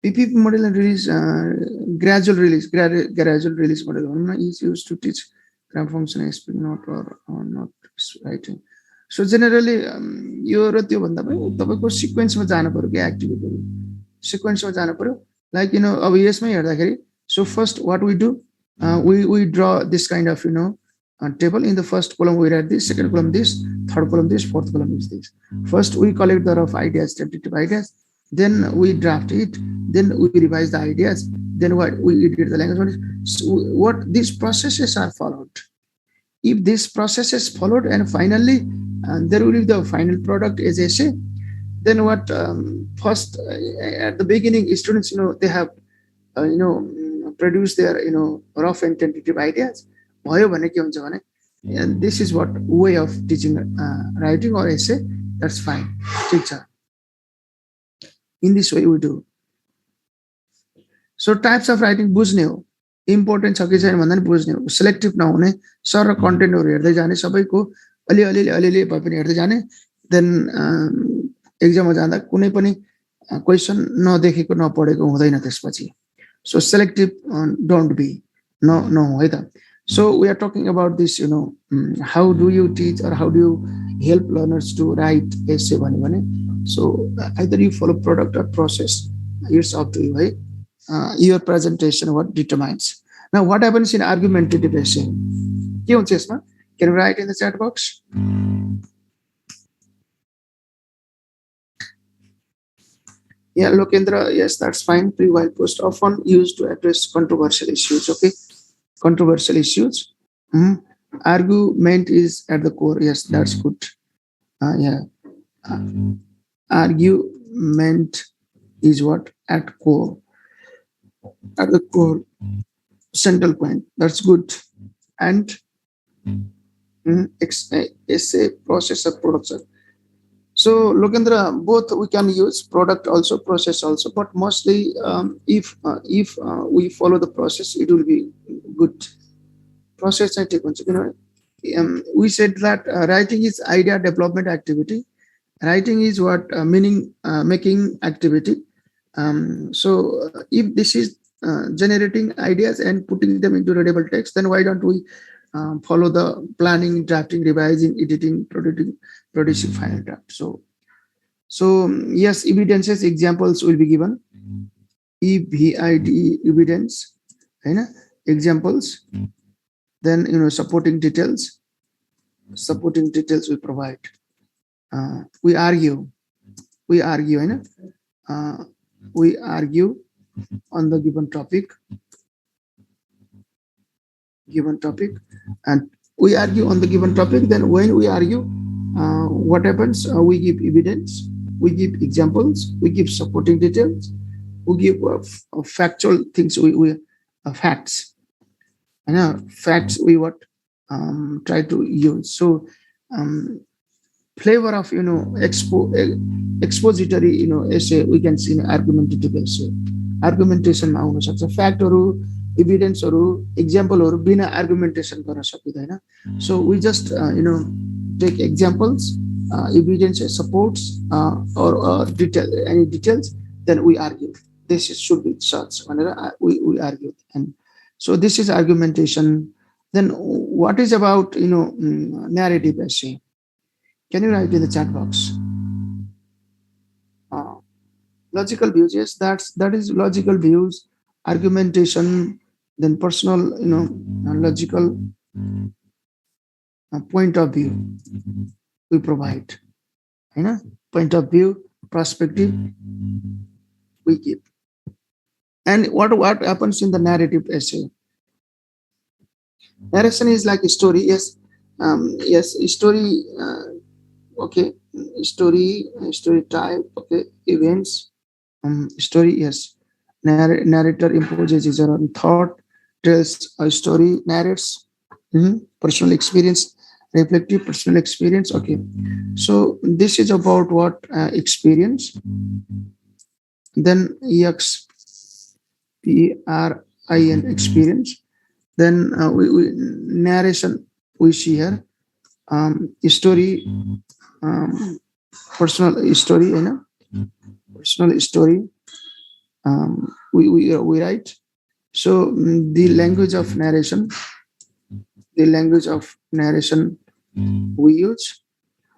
PPP model and release, gradual release model is used to teach gram function aspect not or not writing. So generally यो र त्यो भन्दा पनि तपाईको सिक्वेन्समा जानु पर्यो के एक्टिभिटीहरु सिक्वेन्समा जानु पर्यो like अब यसमै हेर्दाखेरि so first what we do we draw this kind of table. In the first column we write this, second column this, third column this, fourth column is this. First we collect the rough ideas, tentative ideas, then we draft it, then we revise the ideas, then what we edit the language. So what these processes are followed. If this process is followed and finally there will be the final product as essay, then what first at the beginning students they have produced their rough and tentative ideas. And this is what way of teaching writing or essay. That's fine. Teacher. In this way we do. So types of writing बुझ्ने हो important छ कि छैन भन्दा नि बुझ्ने हो selective नहुने सर र कन्टेन्टहरु हेर्दै जाने सबैको अलि भए पनि हेर्दै जाने देन एक्जाममा जाँदा कुनै पनि क्वेशन नदेखेको नपढेको हुँदैन त्यसपछि सो सेलेक्टिभ डोन्ट बी no है त. So we are talking about this how do you teach or how do you help learners to write essay भने so either you follow product or process, it's up to you, right? Your presentation what determines. Now what happens in argumentative essay? के हुन्छ यसमा? Can you write in the chat box? Yeah, Lokendra, yes, that's fine. Pre-while post often used to address controversial issues. Okay, controversial issues. Argument is at the core. Yes, that's good. Yeah, argument is what at core, at the core, central point. That's good. And essay, process, or production. So Lokendra, both we can use product also, process also, but mostly if we follow the process, it will be good. Process I take we said that writing is idea development activity. Writing is what meaning making activity. So if this is generating ideas and putting them into readable text, then why don't we follow the planning, drafting, revising, editing, producing final draft? So yes, evidences, examples will be given. EVID, evidence, examples. Then supporting details. Supporting details we provide. We argue. We argue, we argue on the given topic. And we argue on the given topic. Then when we argue, what happens? We give evidence, we give examples, we give supporting details, we give factual things. We facts, facts we what try to use. So flavor of expository essay we can see in argumentative essay. Argumentation ma आउन सक्छ, फ्याक्टहरु, एभिडेन्सहरु, एक्जाम्पलहरु बिना आर्गुमेन्टेसन गर्न सकिदैन. So we just take examples, evidence, supports, or detail, any details, then we argue. This should be such. We argue, and so this is argumentation. Then what is about narrative essay? Can you write in the chat box? Logical views, yes, that is logical views, argumentation, then personal, logical point of view we provide. Point of view, perspective we give. And what happens in the narrative essay? Narration is like a story. Yes, yes, story. Okay, story type. Okay, events. Story. Yes, narrator imposes his own thought, tells a story, narrates personal experience, reflective personal experience. Okay, so this is about what experience. Then EXPRIN, experience. Then we narration we see here. Story, personal story, personal story. We write. So the language of narration. The language of narration we use.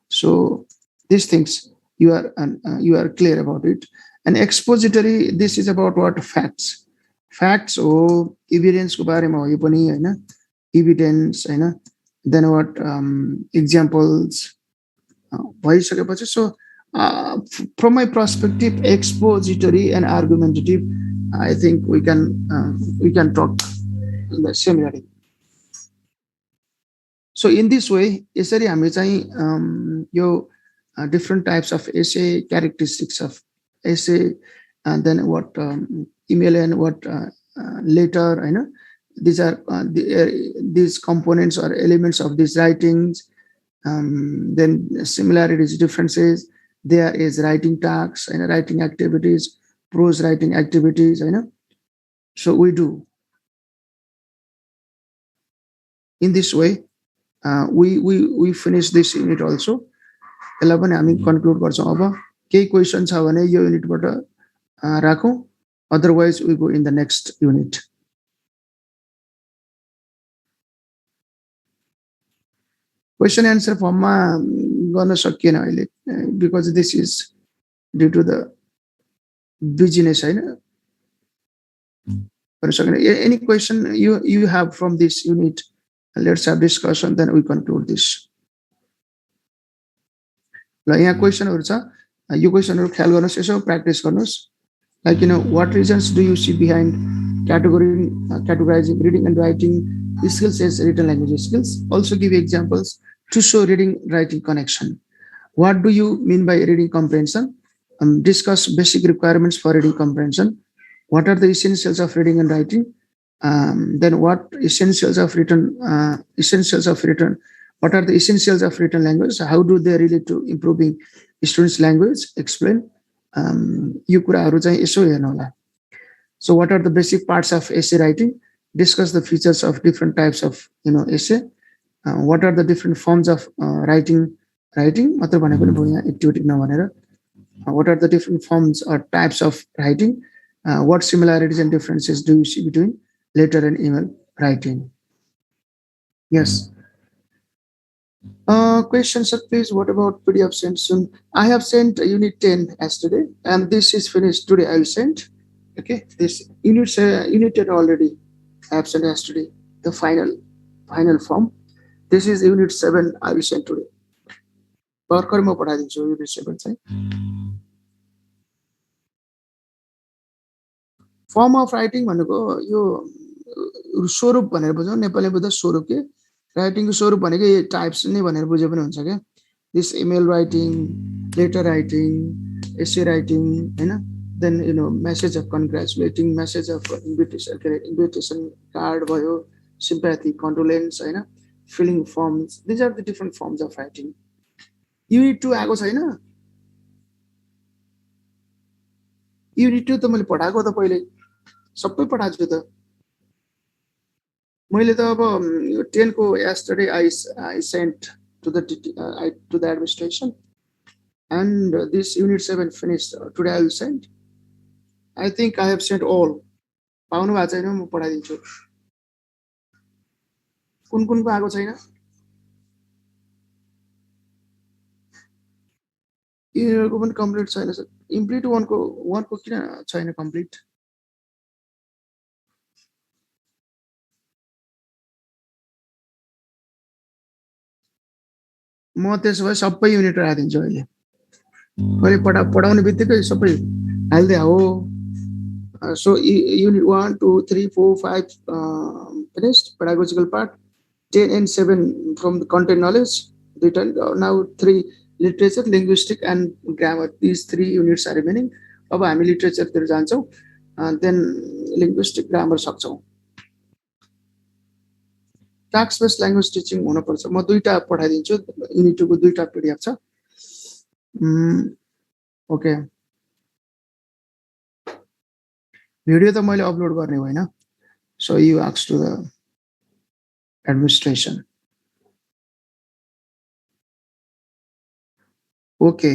So these things you are clear about it. And expository, this is about what? Facts. Facts or evidence ko barema ho yo pani haina, evidence haina. Then what? Examples bhaisake. So from my perspective, expository and argumentative, I think we can talk similarly. So in this way, यसरी हामी चाहिँ यो different types of essay, characteristics of essay, and then what email and what letter, these are these components or elements of these writings. Then similarities, differences. There is writing tasks and writing activities, prose writing activities. So we do in this way. We finish this unit also. 11 हामी conclude गर्छौं. अब केही question छ भने यो युनिटबाट राखौं, otherwise we go in the next unit. Question answer form मा गर्न सकिएन अहिले because this is due to the busyness. Any question you have from this unit? Let's have discussion, then we conclude this. ल यहाँ क्वेशनहरु छ, यो क्वेशनहरु ख्याल गर्नुस्, यसो practice गर्नुस्. Like what reasons do you see behind categorizing reading and writing skills as written language skills? Also give examples to show reading writing connection. What do you mean by reading comprehension? Discuss basic requirements for reading comprehension. What are the essentials of reading and writing? Then what essentials of written? What are the essentials of written language? How do they relate to improving students' language? Explain. यो कुराहरु चाहिँ यसो हेर्नु होला. So what are the basic parts of essay writing? Discuss the features of different types of essay. What are the different forms of writing? मतलब भने पनि भयो यहाँ activity नभनेर. What are the different forms or types of writing? What similarities and differences do you see between letter and email writing? Yes. Question, sir, please. What about PDF sent soon? I have sent Unit 10 yesterday, and this is finished today. I will send. Okay, this Unit 10 already. I have sent yesterday the final form. This is Unit 7. I will send today. भर्खर म पठाइदिन्छु Unit 7 चाहिँ. Form of writing भनेको यो स्वरूप भनेर बुझौँ. नेपाली बुझ्दा स्वरूप के राइटिङको स्वरूप भनेको यो टाइप्स नै भनेर बुझे पनि हुन्छ क्या. This email writing, letter writing, essay writing हैन. Then message of congratulating, message of invitation card भयो, सिम्प्याथी, कन्डोलेन्स हैन, feeling forms. These are the different forms of writing. Unit 2 आएको छैन. युनिट 2 त मैले पढाएको त पहिले सबै पढाएको छु त. मैले त अब 10 को yesterday I sent to the administration, and this Unit 7 finished today. I will send. I think I have sent all. पाउनु भएको छैन म पढाइदिन्छु. कुन कुनको आएको छैन? यिनीहरूको पनि कम्प्लिट छैन सर. इम्प्लिट वनको किन छैन कम्प्लिट? म त्यसो भए सबै युनिट राखिदिन्छु अहिले. मैले पढाउने बित्तिकै सबै हाल्दै हो. So Unit 1, 2, 3, 4, 5 finished. Pedagogical part. 10 and 7 from the content knowledge. Now 3 literature, linguistic and grammar. These 3 units are remaining. अब हामी literature तिर जान्छौँ. Then linguistic, grammar सक्छौँ. टास्क बेस्ड ल्याङ्ग्वेज टिचिङ हुनुपर्छ. म दुईटा पठाइदिन्छु. युनिट 2 को दुईटा PDF छ. ओके. भिडियो त मैले अपलोड गर्ने होइन. So you ask to the administration. Okay.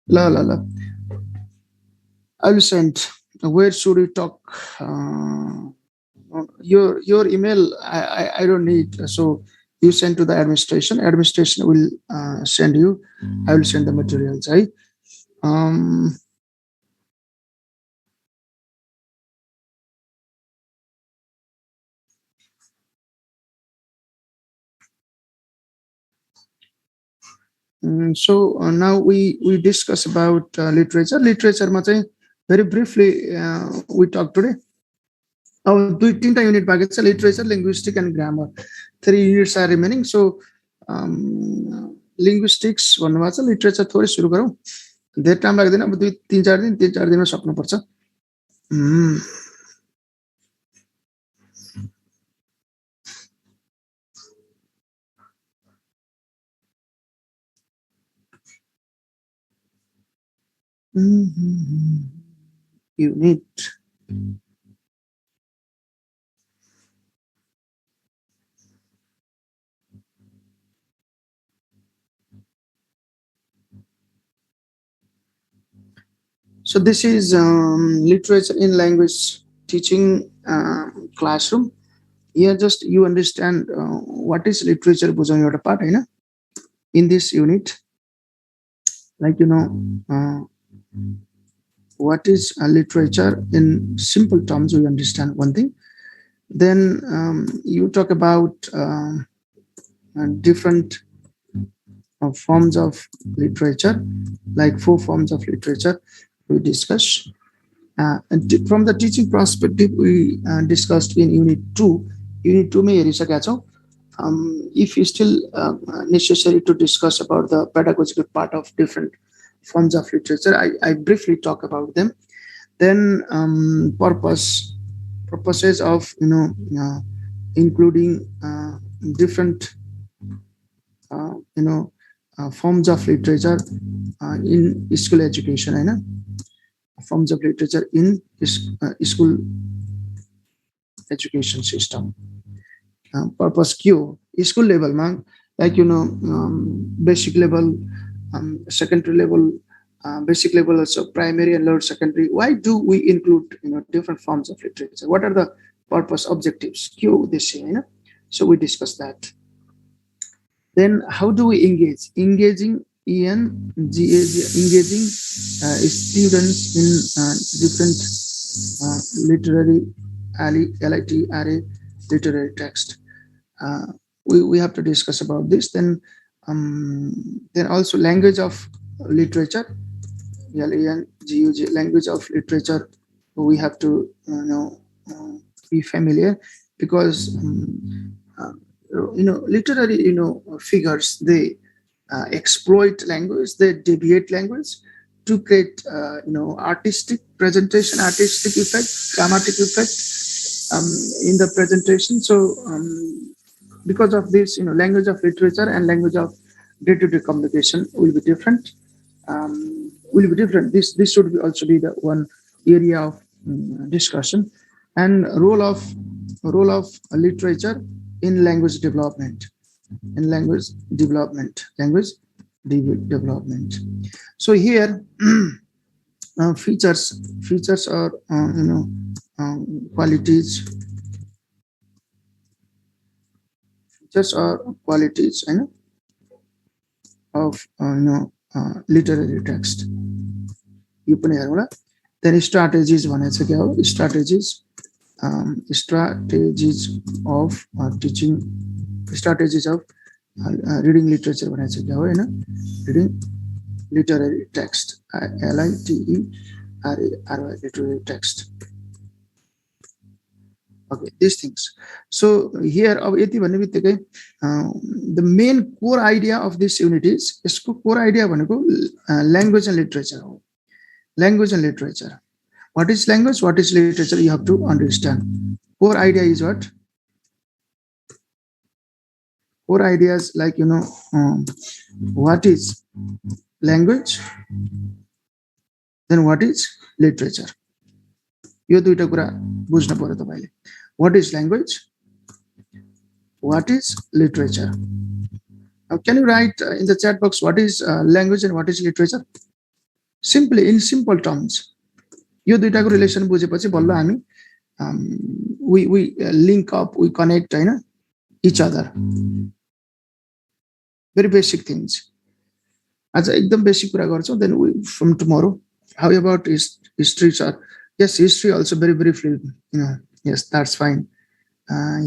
ल I will send. Where should we talk? Your email I don't need. So you send to the administration. Administration will send you. I will send the materials. Right? So now we discuss about literature. Literature ma चाहिँ very briefly we talk today. अब 2-3 unit बाँकी छ. Literature, linguistic and grammar. 3 units are remaining. So linguistics भन्नुभएको छ. Literature थोरै सुरु गरौँ. धेरै टाइम लाग्दैन. अब 3-4 दिनमा सक्नुपर्छ. Unit. So this is literature in language teaching classroom. Here just you understand what is literature बुझाउने एउटा पार्ट हैन. In this unit, like what is literature in simple terms, we understand one thing. Then you talk about different forms of literature, like 4 forms of literature we discuss. And from the teaching perspective, we discussed in Unit 2. Unit 2 में हेरिसकेका छौं. If it's still necessary to discuss about the pedagogical part of different forms of literature, I briefly talk about them. Then purposes of including different forms of literature in school education, Hahn. Forms of literature in school education system. Purpose Q school level, like basic level, secondary level, basic level also, primary and lower secondary. Why do we include different forms of literature? What are the purpose objectives? Q this year, so we discuss that. Then how do we engaging engaging students in different literary LIT array literary text. We have to discuss about this. Then also language of literature, LANGUG, language of literature. We have to be familiar, because literary figures, they exploit language, they deviate language to create artistic presentation, artistic effect, dramatic effect in the presentation. So because of this, language of literature and language of day-to-day communication will be different. This should also be the one area of discussion. And role of literature in language development. So here features are qualities. Features are qualities of literary text. Then strategies. Strategies of teaching, strategies of reading literature. Reading literary text. LITERARY literary text. Okay, these things. So here, the main core idea of this unit is core idea language and literature. Language and literature. What is language? What is literature? You have to understand. Core idea is what? Core ideas like what is language? Then what is literature? What is language? What is literature? Now, can you write in the chat box what is language and what is literature? Simply, in simple terms. You दुईटाको relation बुझेपछि बल्ल हामी we link up, we connect each other. Very basic things. As एकदम basic कुरा गर्छौं, then we from tomorrow. How about history, sir? Yes, history also very briefly. Yes, that's fine.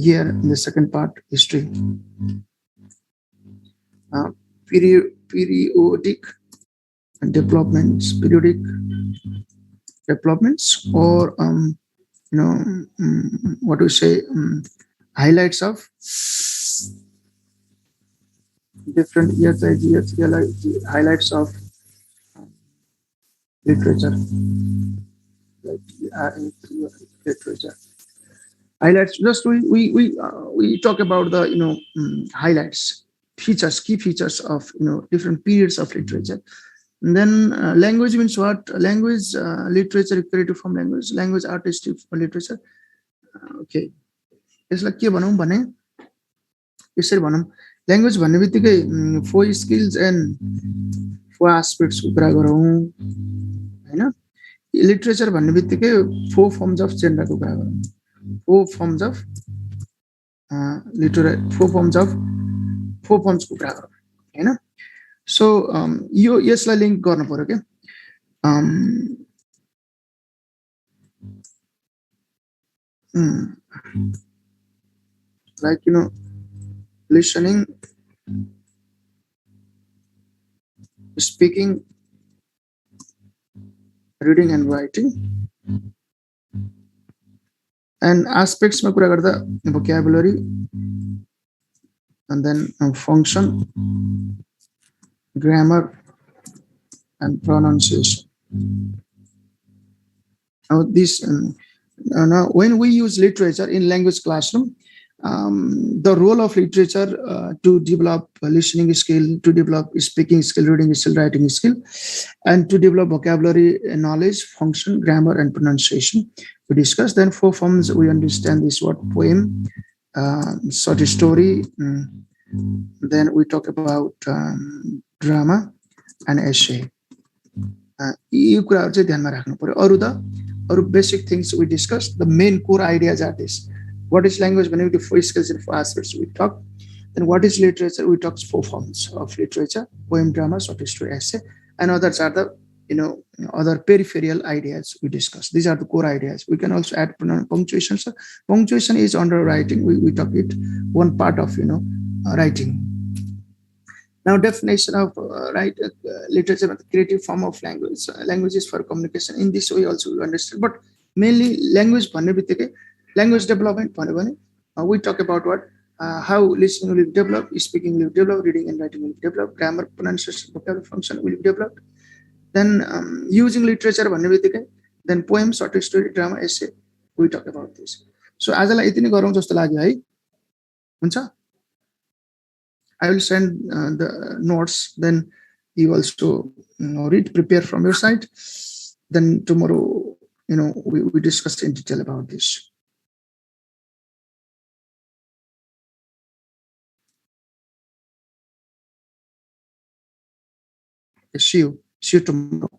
Here in the second part, history. Periodic developments, or what do we say? Highlights of different highlights of literature. Literature highlights. Just we talk about the highlights, features, key features of different periods of literature. And then language means what? Language, literature, creative form language, language, artistic literature. Okay, it's like language four skills and four aspects. Literature four forms of gender. Four forms of four forms. So you yes la link garnu पर्यो के like listening, speaking, reading and writing, and aspects में कुरा गर्दा vocabulary, and then function, grammar and pronunciation. Now this now when we use literature in language classroom, the role of literature to develop listening skill, to develop speaking skill, reading skill, writing skill, and to develop vocabulary knowledge, function, grammar and pronunciation. We discuss. Then four forms we understand this: what? Poem, short story, then we talk about drama and essay. यो कुराहरु चाहिँ ध्यानमा राख्नु पर्यो अरु basic things we discuss the main core ideas are this what is language भनेको four skills and four aspects we talk then what is literature we talks four forms of literature poem drama short story essay and others are the other peripheral ideas we discuss. These are the core ideas. We can also add punctuation. So punctuation is under writing. We talk it one part of writing. Now definition of literature, creative form of language. Language is for communication. In this way also we understand. But mainly language language development we talk about what how listening will develop, speaking will develop, reading and writing will develop, grammar, pronunciation, vocabulary function will develop. Then using literature then poem, short story, drama, essay we talk about this. So आजलाई यति नै गरौँ जस्तो लाग्यो है हुन्छ. I will send the notes, then you also read, prepare from your side, then tomorrow we discuss in detail about this. See you tomorrow.